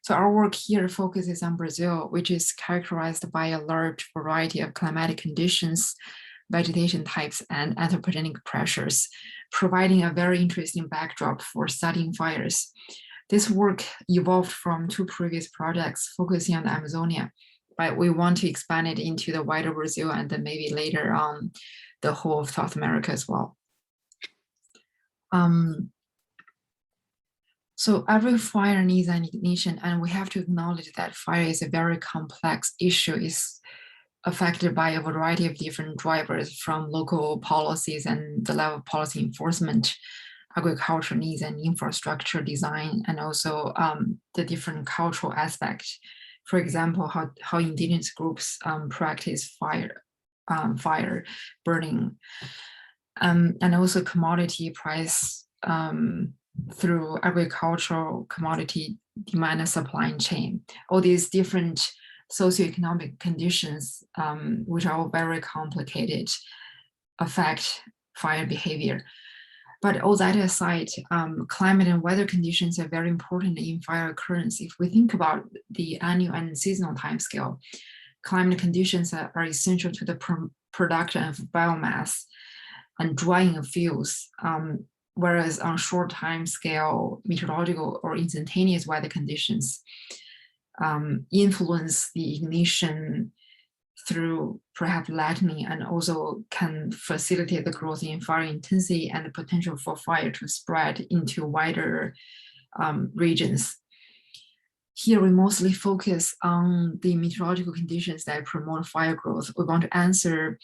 So our work here focuses on Brazil, which is characterized by a large variety of climatic conditions, vegetation types, and anthropogenic pressures, providing a very interesting backdrop for studying fires. This work evolved from 2 previous projects focusing on Amazonia, but we want to expand it into the wider Brazil and then maybe later on the whole of South America as well. So every fire needs an ignition, and we have to acknowledge that fire is a very complex issue. It's affected by a variety of different drivers, from local policies and the level of policy enforcement, agricultural needs and infrastructure design, and also the different cultural aspects. For example, how indigenous groups practice fire burning. and also commodity price through agricultural commodity demand and supply chain. All these different socioeconomic conditions, which are all very complicated, affect fire behavior. But all that aside, climate and weather conditions are very important in fire occurrence. If we think about the annual and seasonal timescale, climate conditions are essential to the production of biomass and drying of fuels, whereas on short time scale, meteorological or instantaneous weather conditions influence the ignition through perhaps lightning, and also can facilitate the growth in fire intensity and the potential for fire to spread into wider regions. Here we mostly focus on the meteorological conditions that promote fire growth. We want to answer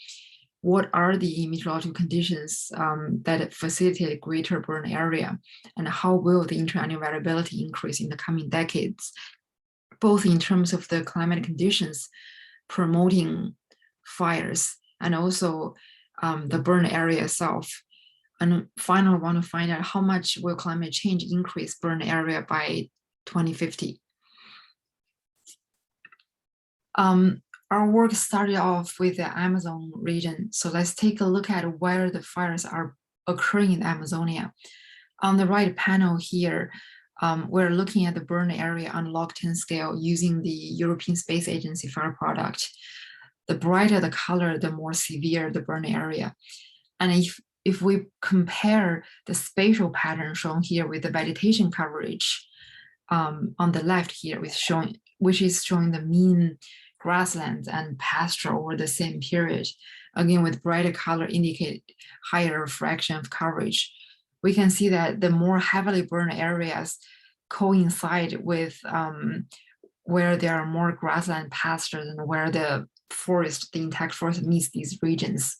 what are the meteorological conditions that facilitate greater burn area, and how will the interannual variability increase in the coming decades, both in terms of the climate conditions promoting fires and also the burn area itself. And finally, we want to find out how much will climate change increase burn area by 2050. Our work started off with the Amazon region. So let's take a look at where the fires are occurring in Amazonia. On the right panel here, we're looking at the burn area on log 10 scale using the European Space Agency fire product. The brighter the color, the more severe the burn area. And if we compare the spatial pattern shown here with the vegetation coverage on the left here, which is showing the mean grasslands and pasture over the same period, again with brighter color indicate higher fraction of coverage. We can see that the more heavily burned areas coincide with where there are more grassland pastures and where the intact forest meets these regions.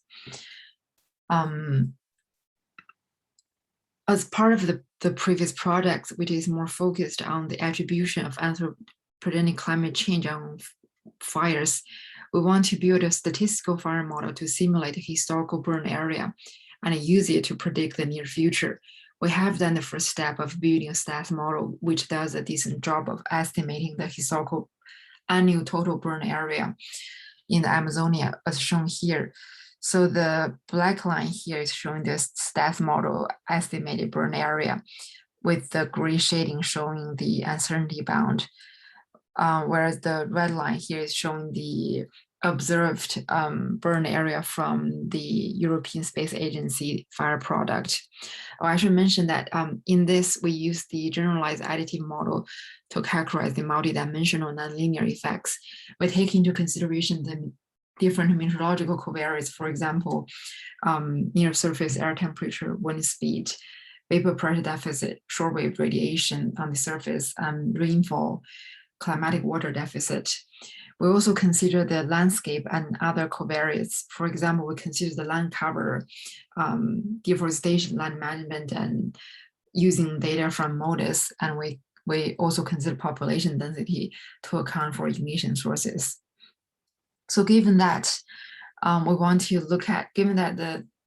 As part of the previous project, which is more focused on the attribution of anthropogenic climate change on fires, we want to build a statistical fire model to simulate the historical burn area and use it to predict the near future. We have done the first step of building a stats model, which does a decent job of estimating the historical annual total burn area in the Amazonia, as shown here. So the black line here is showing the stats model estimated burn area, with the gray shading showing the uncertainty bound. Whereas the red line here is showing the observed burn area from the European Space Agency fire product. I should mention that in this, we use the generalized additive model to characterize the multidimensional nonlinear effects. We take into consideration the different meteorological covariates, for example, near surface air temperature, wind speed, vapor pressure deficit, shortwave radiation on the surface, rainfall, climatic water deficit. We also consider the landscape and other covariates. For example, we consider the land cover, deforestation, land management, and using data from MODIS, and we also consider population density to account for ignition sources. So given that, we want to look at, given that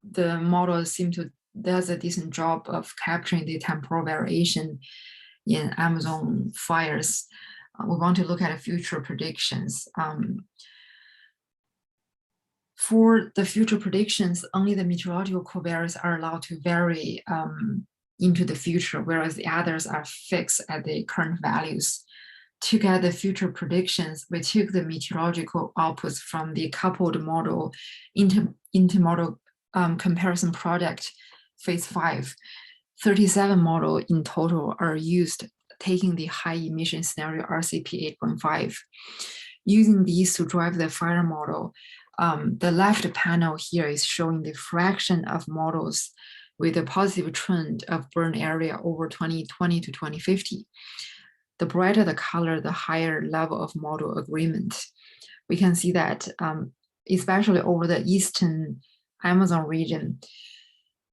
the model does a decent job of capturing the temporal variation in Amazon fires, we want to look at future predictions. For the future predictions, only the meteorological covariates are allowed to vary into the future, whereas the others are fixed at the current values. To get the future predictions, we took the meteorological outputs from the coupled model intermodal comparison project phase 5. 37 models in total are used, taking the high emission scenario RCP 8.5. Using these to drive the fire model, the left panel here is showing the fraction of models with a positive trend of burn area over 2020 to 2050. The brighter the color, the higher level of model agreement. We can see that especially over the eastern Amazon region,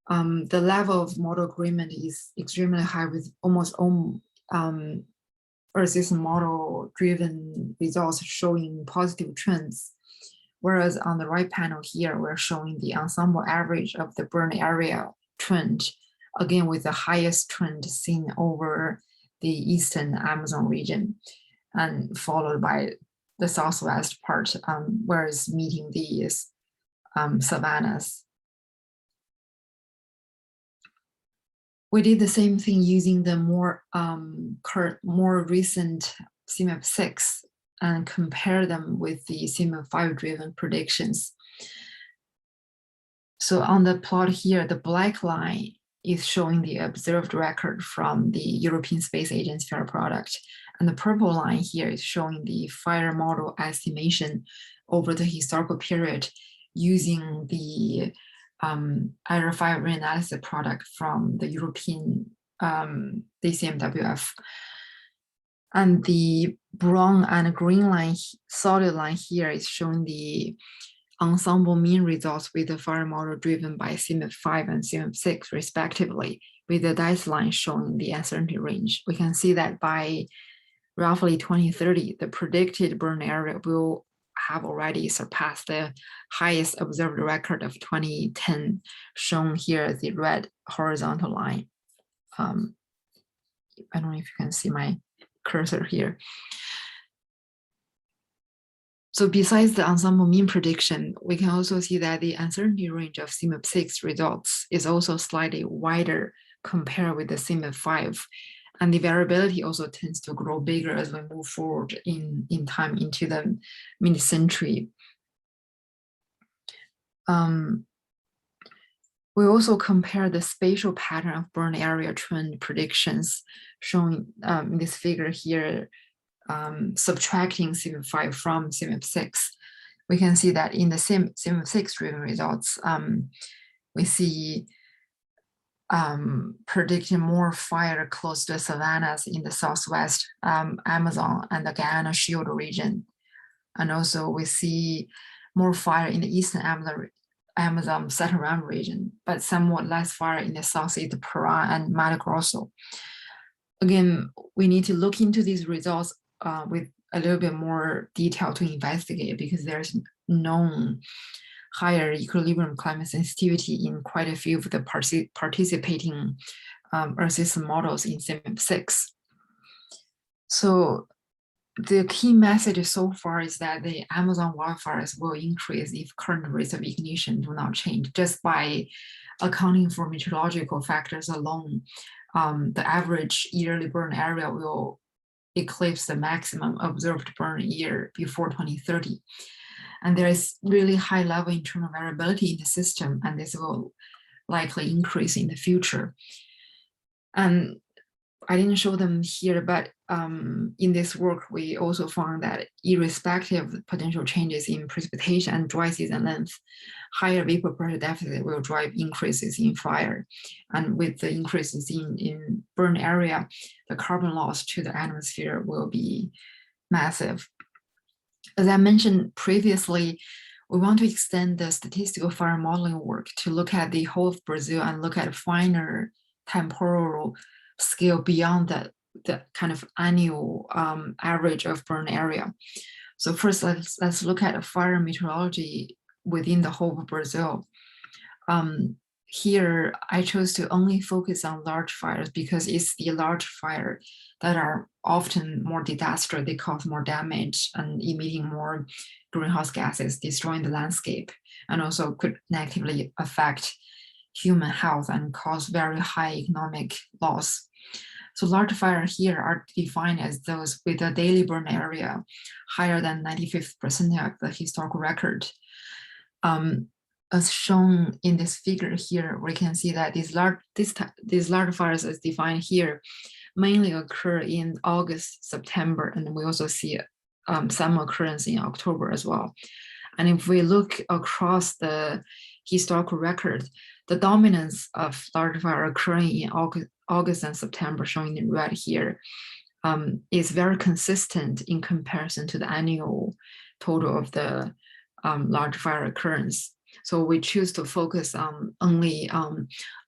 the level of model agreement is extremely high, with almost all Earth system model driven results showing positive trends. Whereas on the right panel here, we're showing the ensemble average of the burn area trend, again with the highest trend seen over the eastern Amazon region, and followed by the southwest part, where it's meeting these savannas. We did the same thing using the more recent CMAP 6 and compare them with the CMAP 5 driven predictions. So on the plot here, the black line is showing the observed record from the European Space Agency fire product. And the purple line here is showing the fire model estimation over the historical period using the Ira 5 reanalysis product from the European DCMWF. And the brown and green line, solid line here is showing the ensemble mean results with the fire model driven by CMAP 5 and CMAP 6 respectively, with the dashed line showing the uncertainty range. We can see that by roughly 2030, the predicted burn area will have already surpassed the highest observed record of 2010, shown here as the red horizontal line. I don't know if you can see my cursor here. So besides the ensemble mean prediction, we can also see that the uncertainty range of CMAP 6 results is also slightly wider compared with the CMAP 5. And the variability also tends to grow bigger as we move forward in time into the mid-century. We also compare the spatial pattern of burn area trend predictions, showing in this figure here, subtracting CMAP 5 from CMAP 6. We can see that in the CMAP 6 driven results, we see predicting more fire close to the savannas in the southwest Amazon and the Guyana Shield region. And also we see more fire in the eastern Amazon Saturn region, but somewhat less fire in the southeast Pará and Mato Grosso. Again, we need to look into these results with a little bit more detail to investigate, because there's known higher equilibrium climate sensitivity in quite a few of the participating Earth system models in CMAP 6. So the key message so far is that the Amazon wildfires will increase if current rates of ignition do not change. Just by accounting for meteorological factors alone, the average yearly burn area will eclipse the maximum observed burn year before 2030. And there is really high level internal variability in the system, and this will likely increase in the future. And I didn't show them here, but in this work, we also found that irrespective of potential changes in precipitation and dry season length, higher vapor pressure deficit will drive increases in fire. And with the increases in burn area, the carbon loss to the atmosphere will be massive. As I mentioned previously, we want to extend the statistical fire modeling work to look at the whole of Brazil and look at finer temporal scale beyond the kind of annual average of burn area. So first, let's look at fire meteorology within the whole of Brazil. Here, I chose to only focus on large fires because it's the large fire that are often more disastrous. They cause more damage and emitting more greenhouse gases, destroying the landscape, and also could negatively affect human health and cause very high economic loss. So large fires here are defined as those with a daily burn area higher than 95th percentile of the historical record. As shown in this figure here, we can see that these large fires as defined here mainly occur in August, September, and we also see some occurrence in October as well. And if we look across the historical record, the dominance of large fire occurring in August and September, shown in red here, is very consistent in comparison to the annual total of the large fire occurrence. So we choose to focus on only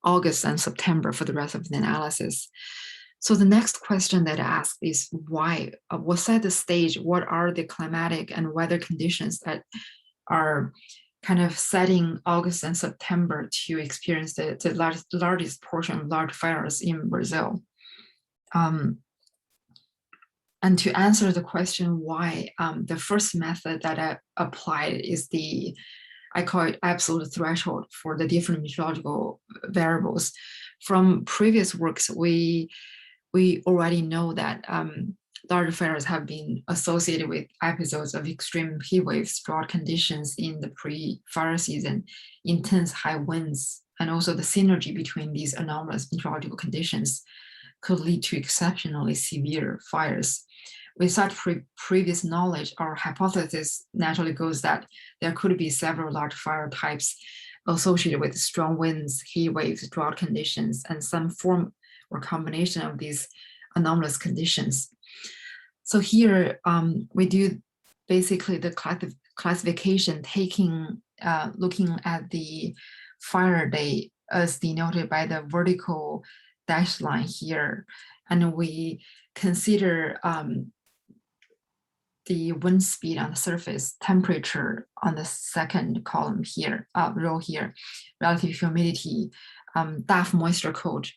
August and September for the rest of the analysis. So the next question that I asked is why? What set the stage? What are the climatic and weather conditions that are kind of setting August and September to experience the largest portion of large fires in Brazil. And to answer the question why, the first method that I applied is I call it absolute threshold for the different meteorological variables. From previous works, we already know that large fires have been associated with episodes of extreme heat waves, drought conditions in the pre-fire season, intense high winds, and also the synergy between these anomalous meteorological conditions could lead to exceptionally severe fires. With such previous knowledge, our hypothesis naturally goes that there could be several large fire types associated with strong winds, heat waves, drought conditions, and some form or combination of these anomalous conditions. So here we do basically the classification, looking at the fire day as denoted by the vertical dashed line here, and we consider the wind speed on the surface, temperature on the second column here, row here, relative humidity, DAF moisture code,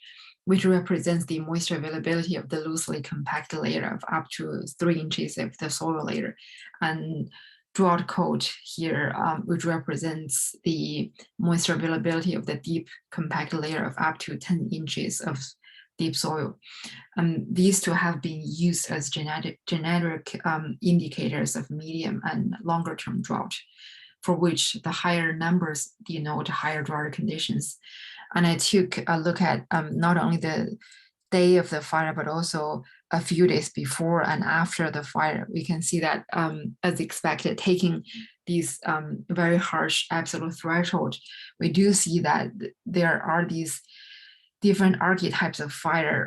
which represents the moisture availability of the loosely compacted layer of up to 3 inches of the soil layer, and drought code here, which represents the moisture availability of the deep compacted layer of up to 10 inches of deep soil. These two have been used as generic indicators of medium and longer term drought, for which the higher numbers denote higher drought conditions. And I took a look at not only the day of the fire, but also a few days before and after the fire. We can see that as expected, taking these very harsh absolute threshold, we do see that there are these different archetypes of fire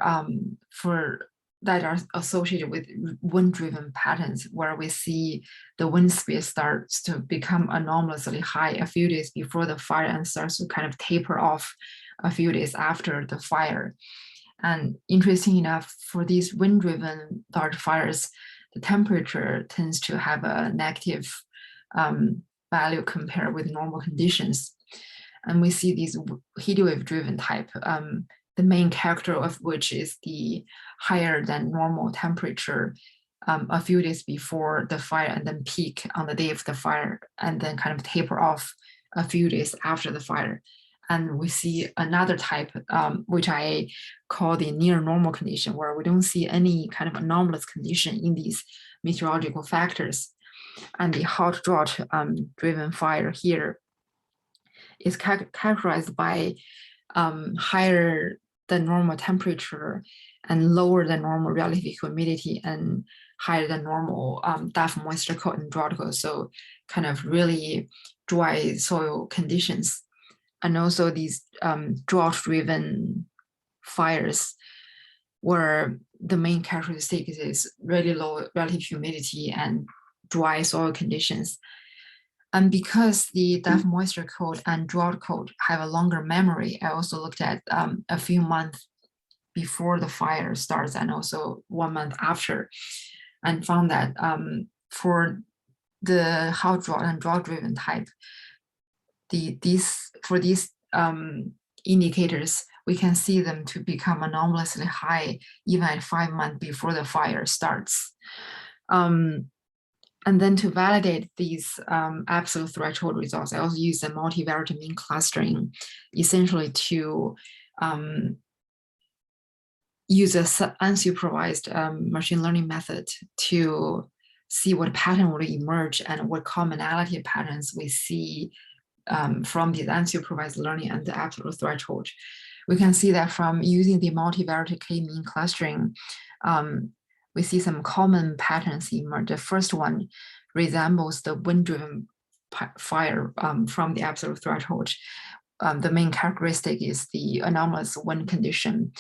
that are associated with wind-driven patterns, where we see the wind speed starts to become anomalously high a few days before the fire and starts to kind of taper off a few days after the fire. And interesting enough, for these wind-driven large fires, the temperature tends to have a negative value compared with normal conditions. And we see these heat wave driven type, the main character of which is the higher than normal temperature a few days before the fire, and then peak on the day of the fire, and then kind of taper off a few days after the fire. And we see another type, which I call the near normal condition, where we don't see any kind of anomalous condition in these meteorological factors. And the hot drought driven fire here is characterized by higher than normal temperature and lower than normal relative humidity and higher than normal DAF moisture code and drought code. So kind of really dry soil conditions. And also these drought-driven fires, where the main characteristic is really low relative humidity and dry soil conditions. And because the DAF moisture code and drought code have a longer memory, I also looked at a few months before the fire starts and also 1 month after, and found that for the hot drought and drought-driven type, for these indicators, we can see them to become anomalously high even at 5 months before the fire starts. And then to validate these absolute threshold results, I also use the multivariate mean clustering, essentially to use a unsupervised machine learning method to see what pattern will emerge and what commonality patterns we see from the unsupervised learning and the absolute threshold. We can see that from using the multivariate K-mean clustering, we see some common patterns emerge. The first one resembles the wind-driven fire from the absolute threshold. The main characteristic is the anomalous wind condition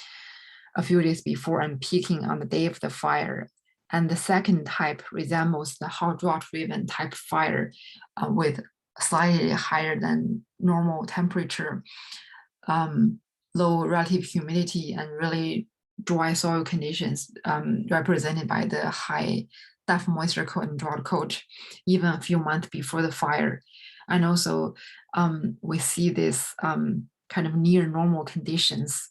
a few days before and peaking on the day of the fire. And the second type resembles the hot drought-driven type fire with slightly higher than normal temperature, low relative humidity, and really dry soil conditions represented by the high DAF moisture code and drought code, even a few months before the fire. And also we see this kind of near normal conditions.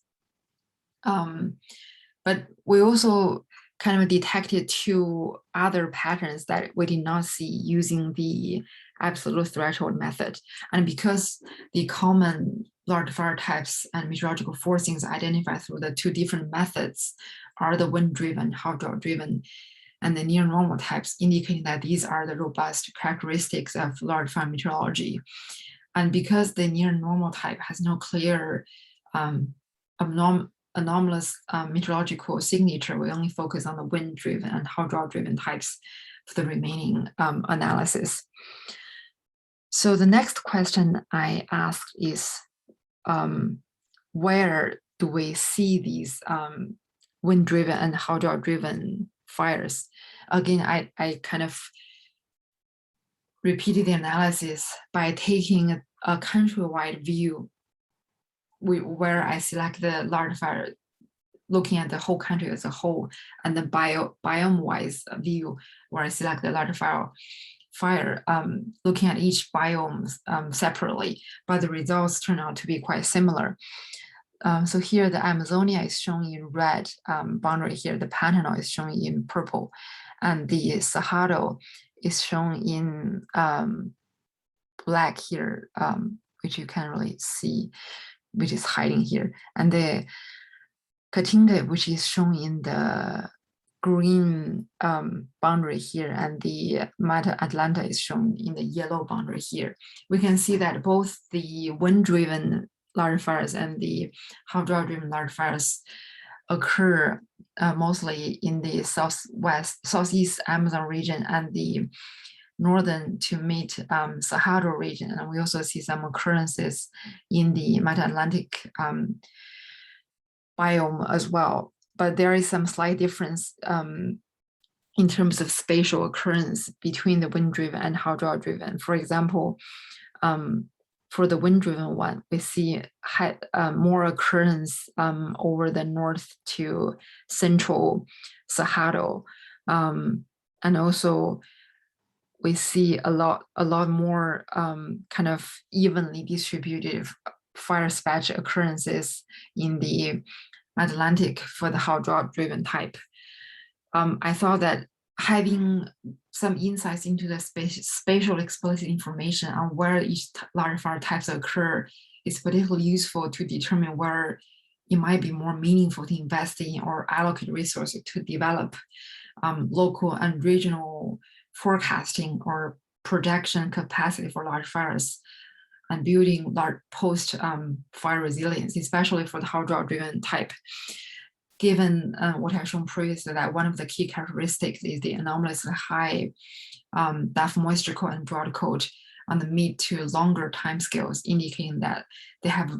But we also kind of detected 2 other patterns that we did not see using the absolute threshold method. And because the common large fire types and meteorological forcings identified through the 2 different methods are the wind-driven, hot draw-driven, and the near normal types, indicating that these are the robust characteristics of large fire meteorology. And because the near normal type has no clear anomalous meteorological signature, we only focus on the wind-driven and hot draw-driven types for the remaining analysis. So the next question I asked is, where do we see these wind-driven and hot draw-driven fires? Again, I kind of repeated the analysis by taking a countrywide view where I select the large fire, looking at the whole country as a whole, and the biome-wise view where I select the large fire, looking at each biome separately, but the results turn out to be quite similar. So here the Amazonia is shown in red boundary here, the Pantanal is shown in purple, and the Sahara is shown in black here, which you can't really see, which is hiding here. And the Caatinga, which is shown in the green boundary here, and the Mata Atlanta is shown in the yellow boundary here. We can see that both the wind-driven large fires and the hot draw-driven large fires occur mostly in the southeast Amazon region and the northern to mid Sahara region. And we also see some occurrences in the Meta-Atlantic biome as well. But there is some slight difference in terms of spatial occurrence between the wind-driven and hot draw-driven. For example, for the wind-driven one, we see more occurrence over the north to central Sahara, and also we see a lot more kind of evenly distributed fire spatial occurrences in the Atlantic for the hot draw-driven type. I thought that having some insights into the spatial explicit information on where each large fire types occur is particularly useful to determine where it might be more meaningful to invest in or allocate resources to develop local and regional forecasting or projection capacity for large fires and building large post-fire resilience, especially for the hot draw-driven type. Given what I've shown previously, that one of the key characteristics is the anomalously high depth moisture code and drought code on the mid to longer timescales, indicating that they have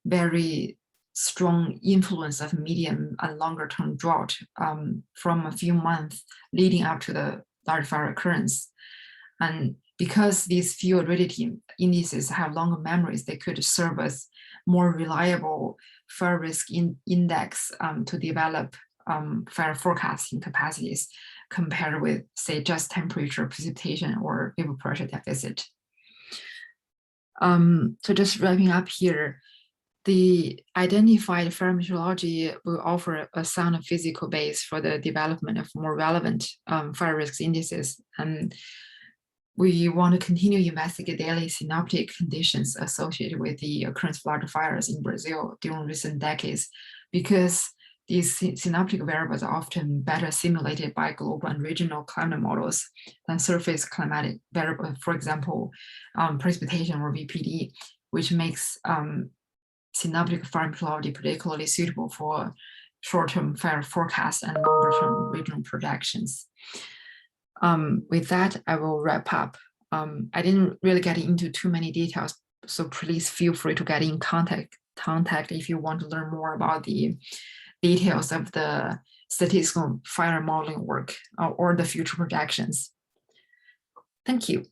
very strong influence of medium and longer term drought from a few months leading up to the large fire occurrence. And because these field aridity indices have longer memories, they could serve as more reliable fire risk index to develop fire forecasting capacities compared with, say, just temperature, precipitation, or vapor pressure deficit. So just wrapping up here, the identified fire meteorology will offer a sound physical base for the development of more relevant fire risk indices. And we want to continue to investigate daily synoptic conditions associated with the occurrence of large fires in Brazil during recent decades, because these synoptic variables are often better simulated by global and regional climate models than surface climatic variables, for example, precipitation or VPD, which makes synoptic fire meteorology particularly suitable for short-term fire forecasts and longer-term regional projections. With that, I will wrap up. I didn't really get into too many details, so please feel free to get in contact if you want to learn more about the details of the statistical fire modeling work or the future projections. Thank you.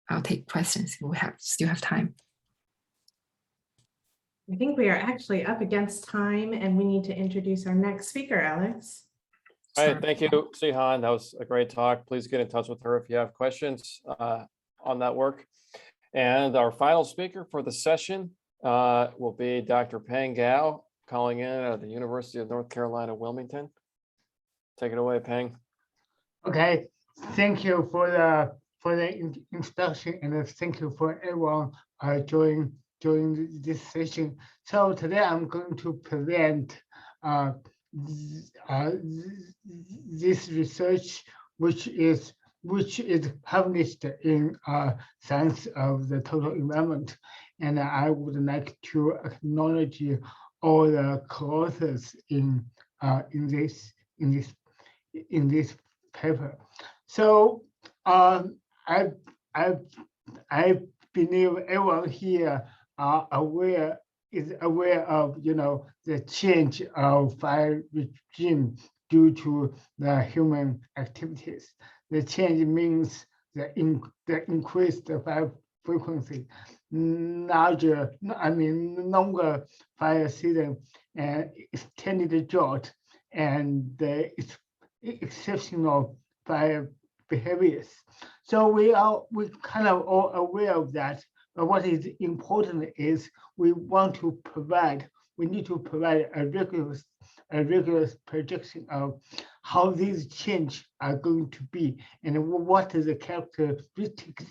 I'll take questions if we still have time. I think we are actually up against time and we need to introduce our next speaker, Alex. All right, thank you, Sihan. That was a great talk. Please get in touch with her if you have questions. on that work. And our final speaker for the session will be Dr. Peng Gao, calling in at the University of North Carolina, Wilmington. Take it away, Peng. Okay, thank you for the introduction, and thank you for everyone joining this session. So today I'm going to present this research, which is published in Science of the Total Environment, and I would like to acknowledge all the co-authors in this paper. So I believe everyone here is aware of the change of fire regime due to the human activities. The change means the increased fire frequency, longer fire season, and extended drought, and the exceptional fire behaviors. So we kind of all aware of that. But what is important is we need to provide a rigorous projection of how these changes are going to be, and what is the characteristics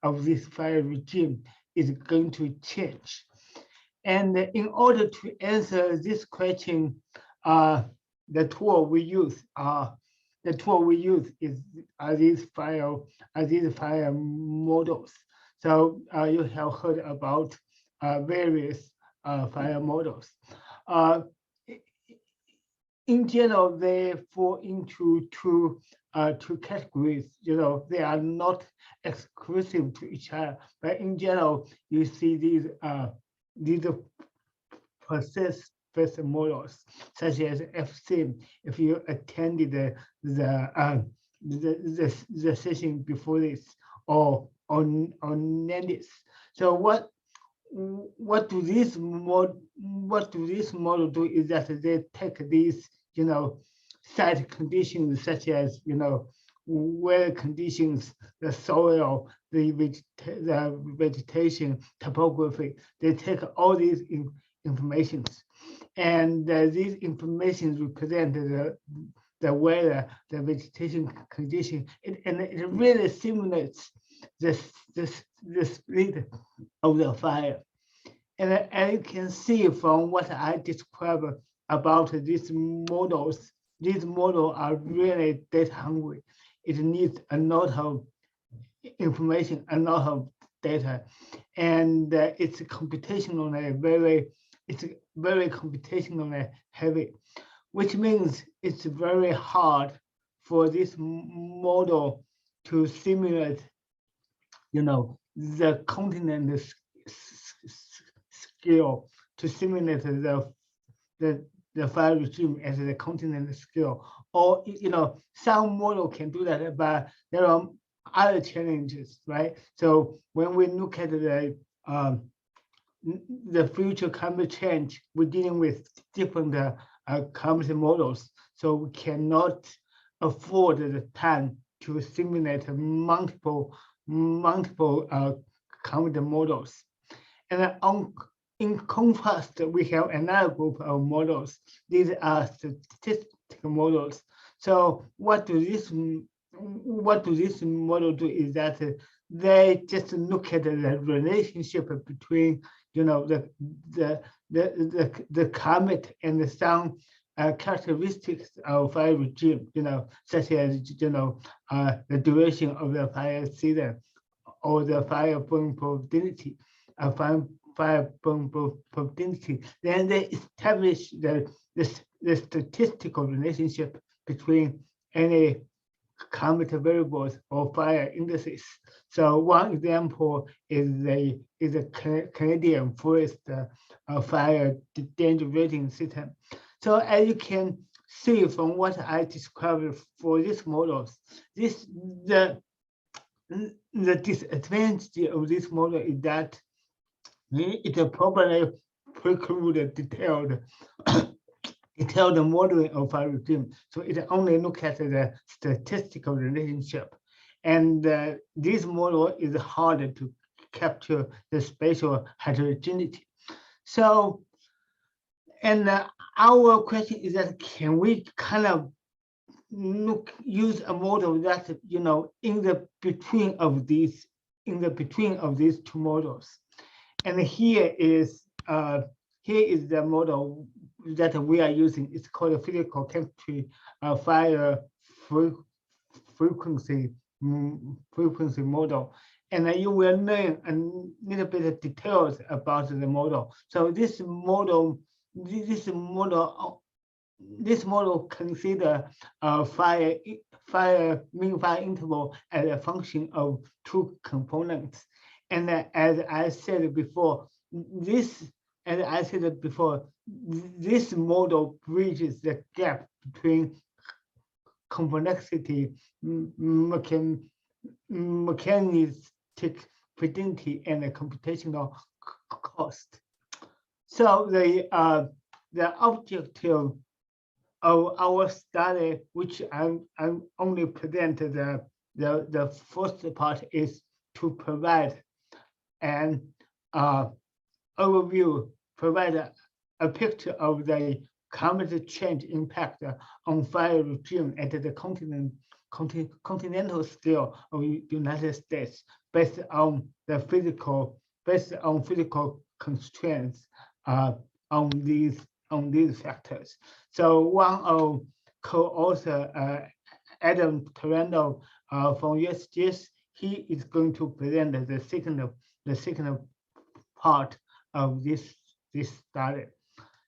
of this fire regime is going to change. And in order to answer this question, the tool we use are these fire models. So you have heard about various fire models. In general, they fall into two categories. They are not exclusive to each other, but in general, you see these process-based models, such as FSIM. If you attended the session before this, or on NEDIS. So what do this model do is that they take these site conditions, such as weather conditions, the soil, the vegetation, topography. They take all these informations, and these informations represent the weather, the vegetation condition, and it really simulates the split of the fire. And you can see from what I described about these models are really data hungry. It needs a lot of information, a lot of data, and it's computationally very computationally heavy, which means it's very hard for this model to simulate, the continent scale, to simulate the fire regime as the continent scale. Or some model can do that, but there are other challenges, right? So when we look at the future climate change, we're dealing with different climate models, so we cannot afford the time to simulate multiple climate models. And in contrast, we have another group of models. These are statistical models. So what do this model do is that they just look at the relationship between the climate and some characteristics of fire regime, such as the duration of the fire season, or the fire burn probability, Then they establish the statistical relationship between any climate variables or fire indices. So one example is the Canadian forest fire danger rating system. So as you can see from what I described for these models, the disadvantage of this model is that it probably preclude detailed modeling of fire regime. So it only looks at the statistical relationship. and this model is harder to capture the spatial heterogeneity. So, and our question is that can we kind of use a model that in the between of these two models, and here is the model that we are using. It's called a physical chemistry fire frequency model, and you will learn a little bit of details about the model. So this model consider mean fire interval as a function of two components. And as I said before, this model bridges the gap between complexity, mechanistic fidelity, and the computational cost. So the objective of our study, which I'm only presented the first part, is to provide an overview, provide a picture of the climate change impact on fire regime at the continental scale of the United States, based on physical constraints on these factors. So one of co-author Adam Torrendo from USGS, he is going to present the second part of this study.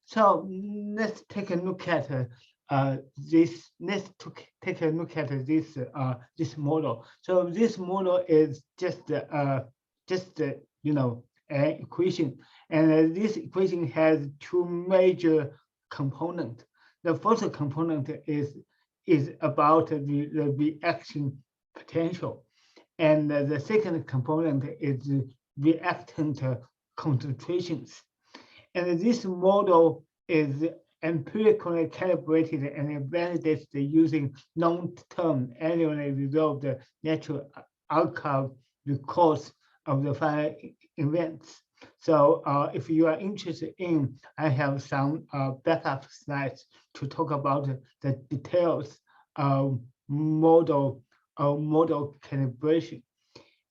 So let's take a look at this. Let's take a look at this model. So this model is just an equation, and this equation has two major components. The first component is about the reaction potential, and the second component is reactant concentrations. And this model is empirically calibrated and validated using long-term annually resolved natural archive records of the fire events. So if you are interested in, I have some backup slides to talk about the details of model calibration.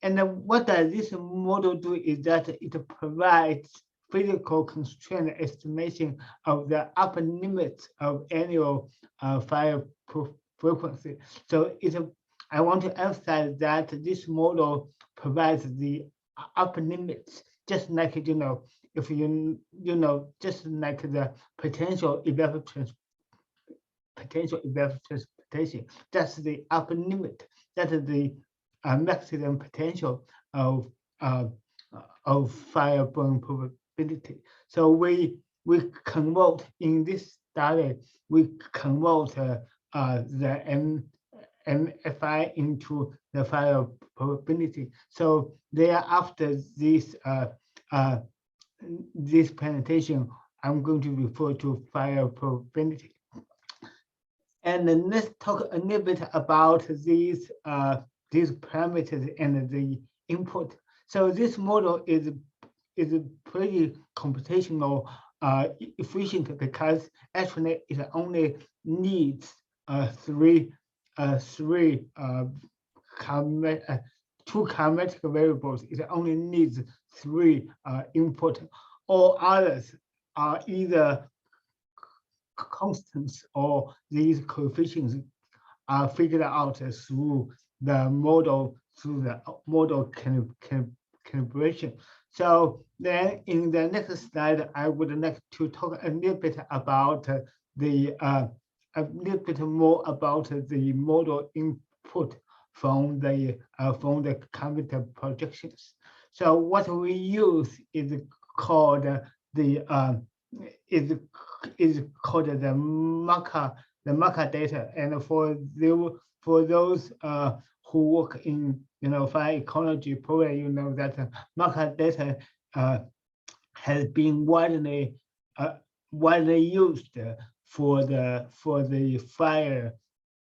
And what does this model do is that it provides physical constraint estimation of the upper limits of annual fire frequency. So I want to emphasize that this model provides the upper limits, just like if just like the potential evaporation. That's the upper limit. That is the maximum potential of fire burn probability. So we convert in this study, we convert the MFI into the fire probability. So thereafter this presentation, I'm going to refer to fire probability. And then let's talk a little bit about these parameters and the input. So this model is pretty computational efficient, because actually it only needs two kinetic variables. It only needs 3 input. All others are either constants or these coefficients are figured out through the model calibration. So then in the next slide, I would like to talk a little bit about a little bit more about the model input from the computer projections. So what we use is called the Markov data, and for those who work in fire ecology, probably you know that Markov data has been widely used for the fire,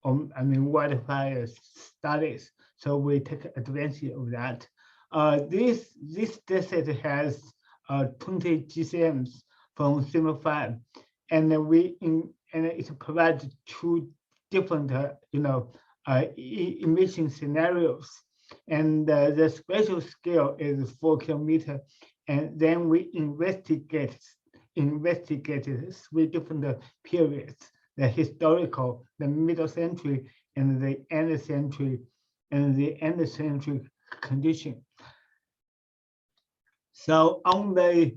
wildfire studies. So we take advantage of that. This dataset has 20 GCMs from Signal 5, and it provides two different emission scenarios. And the spatial scale is 4 kilometers. And then we investigated 3 different periods: the historical, the middle century, and the end century, condition. So on the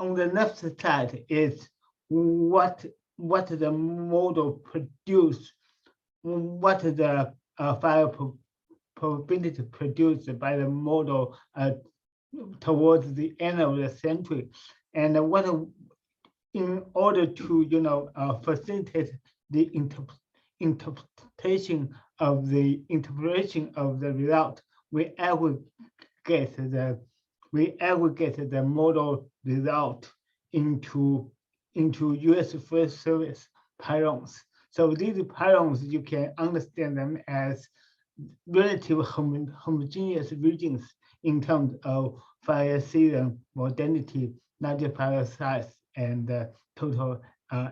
left side is what the model produced, what the fire probability produced by the model towards the end of the century, and in order to facilitate the interpretation of the result, we aggregate the model result into US Forest Service pylons. So these pylons, you can understand them as relative homogeneous regions in terms of fire season, modernity, larger fire size, and total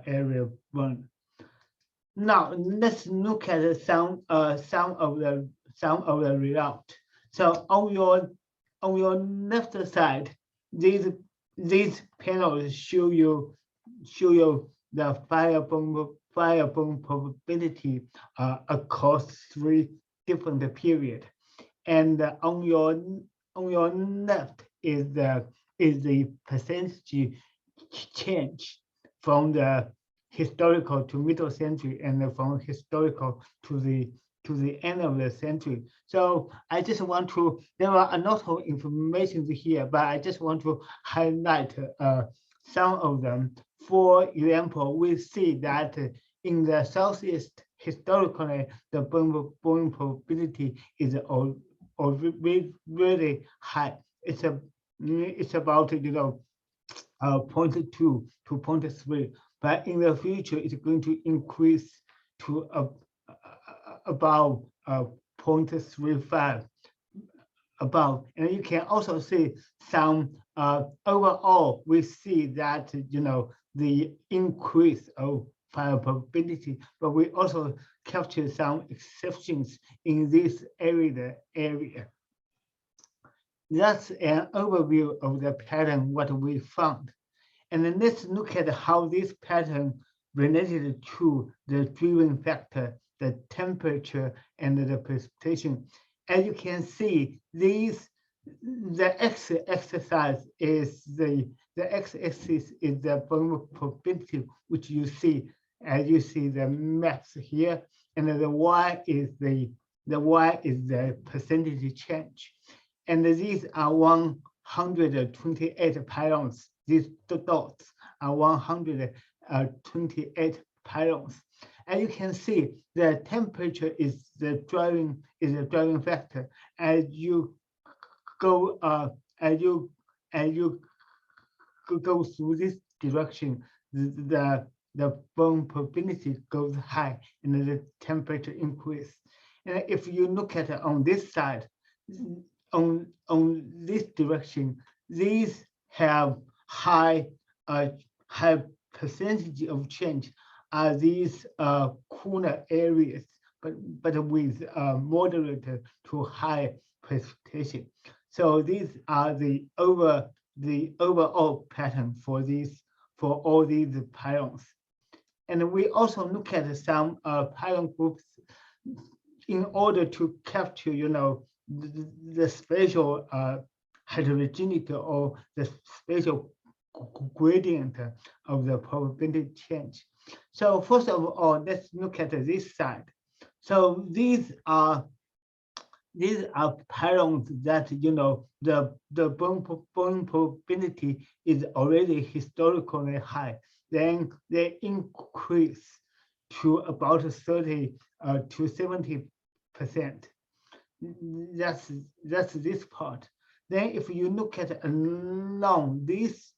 area burned. Now let's look at some of the result. So on your left side, these panels show you the fire burn probability across 3 different periods, and on your left is the percentage change from the historical to middle century, and from historical to the end of the century. So I just want to, there are a lot of information here, but I just want to highlight some of them. For example, we see that in the southeast, historically, the burn probability is really high. It's about 0.2 to 0.3, but in the future, it's going to increase to about 0.35 above. And you can also see some overall, we see that the increase of fire probability, but we also capture some exceptions in this area. That's an overview of the pattern, what we found. And then let's look at how this pattern related to the driving factor, the temperature, and the precipitation. As you can see, the x-axis is the x-axis is the burn probability, which you see as you see the maps here, and the y is the percentage change. And these are 128 pylons. These dots are 128 pylons. And you can see the temperature is the driving factor. As you go go through this direction, the burn probability goes high and the temperature increase. And if you look at it on this side, on this direction, these have high percentage of change. Are these cooler areas, but with moderate to high precipitation. So these are the overall pattern for all these pylons. And we also look at some pylon groups in order to capture, the spatial heterogeneity or the spatial gradient of the probability change. So first of all, let's look at this side. So these are pylons that the burn probability is already historically high. Then they increase to about 30 to 70%. That's this part. Then if you look at along this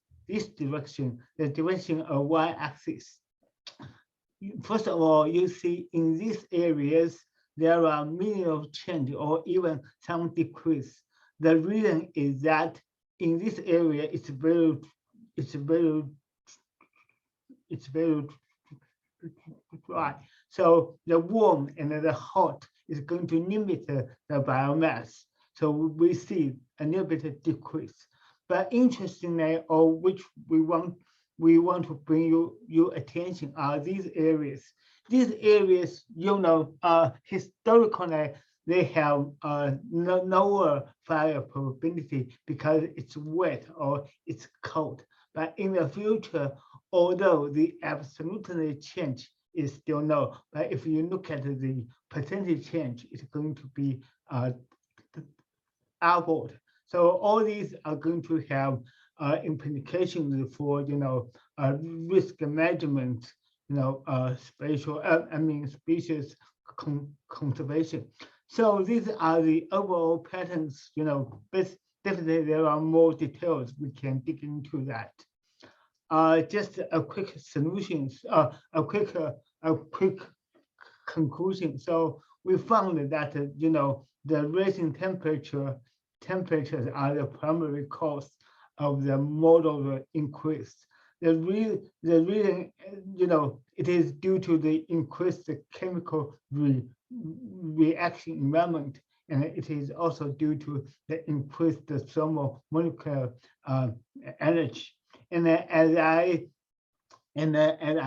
direction, the direction of y-axis, first of all, you see in these areas, there are minimal change or even some decrease. The reason is that in this area, it's very dry. So the warm and the hot is going to limit the biomass. So we see a little bit of decrease. But interestingly, or which we want to bring your attention are these areas. These areas, historically, they have lower fire probability because it's wet or it's cold. But in the future, although the absolute change is still low, but if you look at the percentage change, it's going to be upward. So all these are going to have implications for risk management, spatial, species conservation. So these are the overall patterns. Definitely there are more details we can dig into that. Just a quick solutions, a quick conclusion. So we found that the rising temperatures are the primary cause of the model increase. The reason, it is due to the increased chemical reaction environment, and it is also due to the increased thermal molecular energy. And as I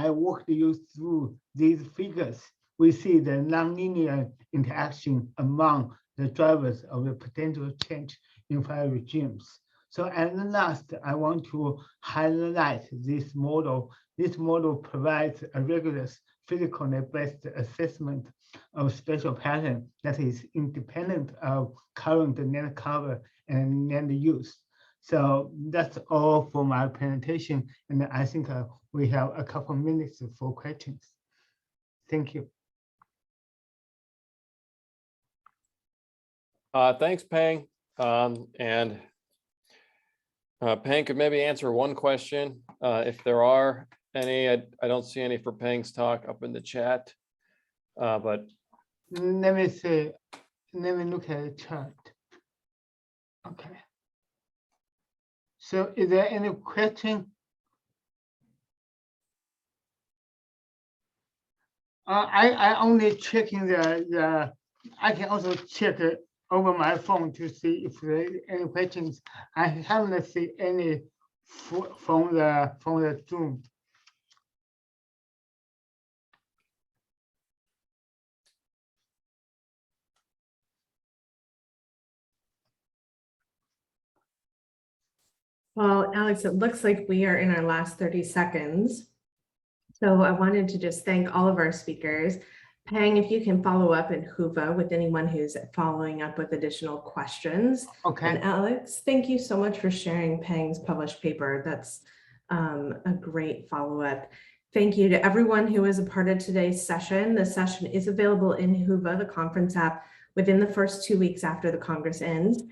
walked you through these figures, we see the nonlinear interaction among the drivers of the potential change in fire regimes. So at last, I want to highlight this model. This model provides a rigorous physically based assessment of spatial pattern that is independent of current land cover and land use. So that's all for my presentation, and I think we have a couple minutes for questions. Thank you. Thanks, Peng. Peng could maybe answer one question if there are any. I don't see any for Peng's talk up in the chat, but let me see. Let me look at the chart. Okay. So is there any question? I only checking the I can also check it over my phone to see if there are any questions. I haven't seen any from the Zoom. Well, Alex, it looks like we are in our last 30 seconds. So I wanted to just thank all of our speakers. Peng, if you can follow up in Huva with anyone who's following up with additional questions. Okay. And Alex, thank you so much for sharing Peng's published paper. That's a great follow-up. Thank you to everyone who was a part of today's session. The session is available in Huva, the conference app, within the first 2 weeks after the Congress ends.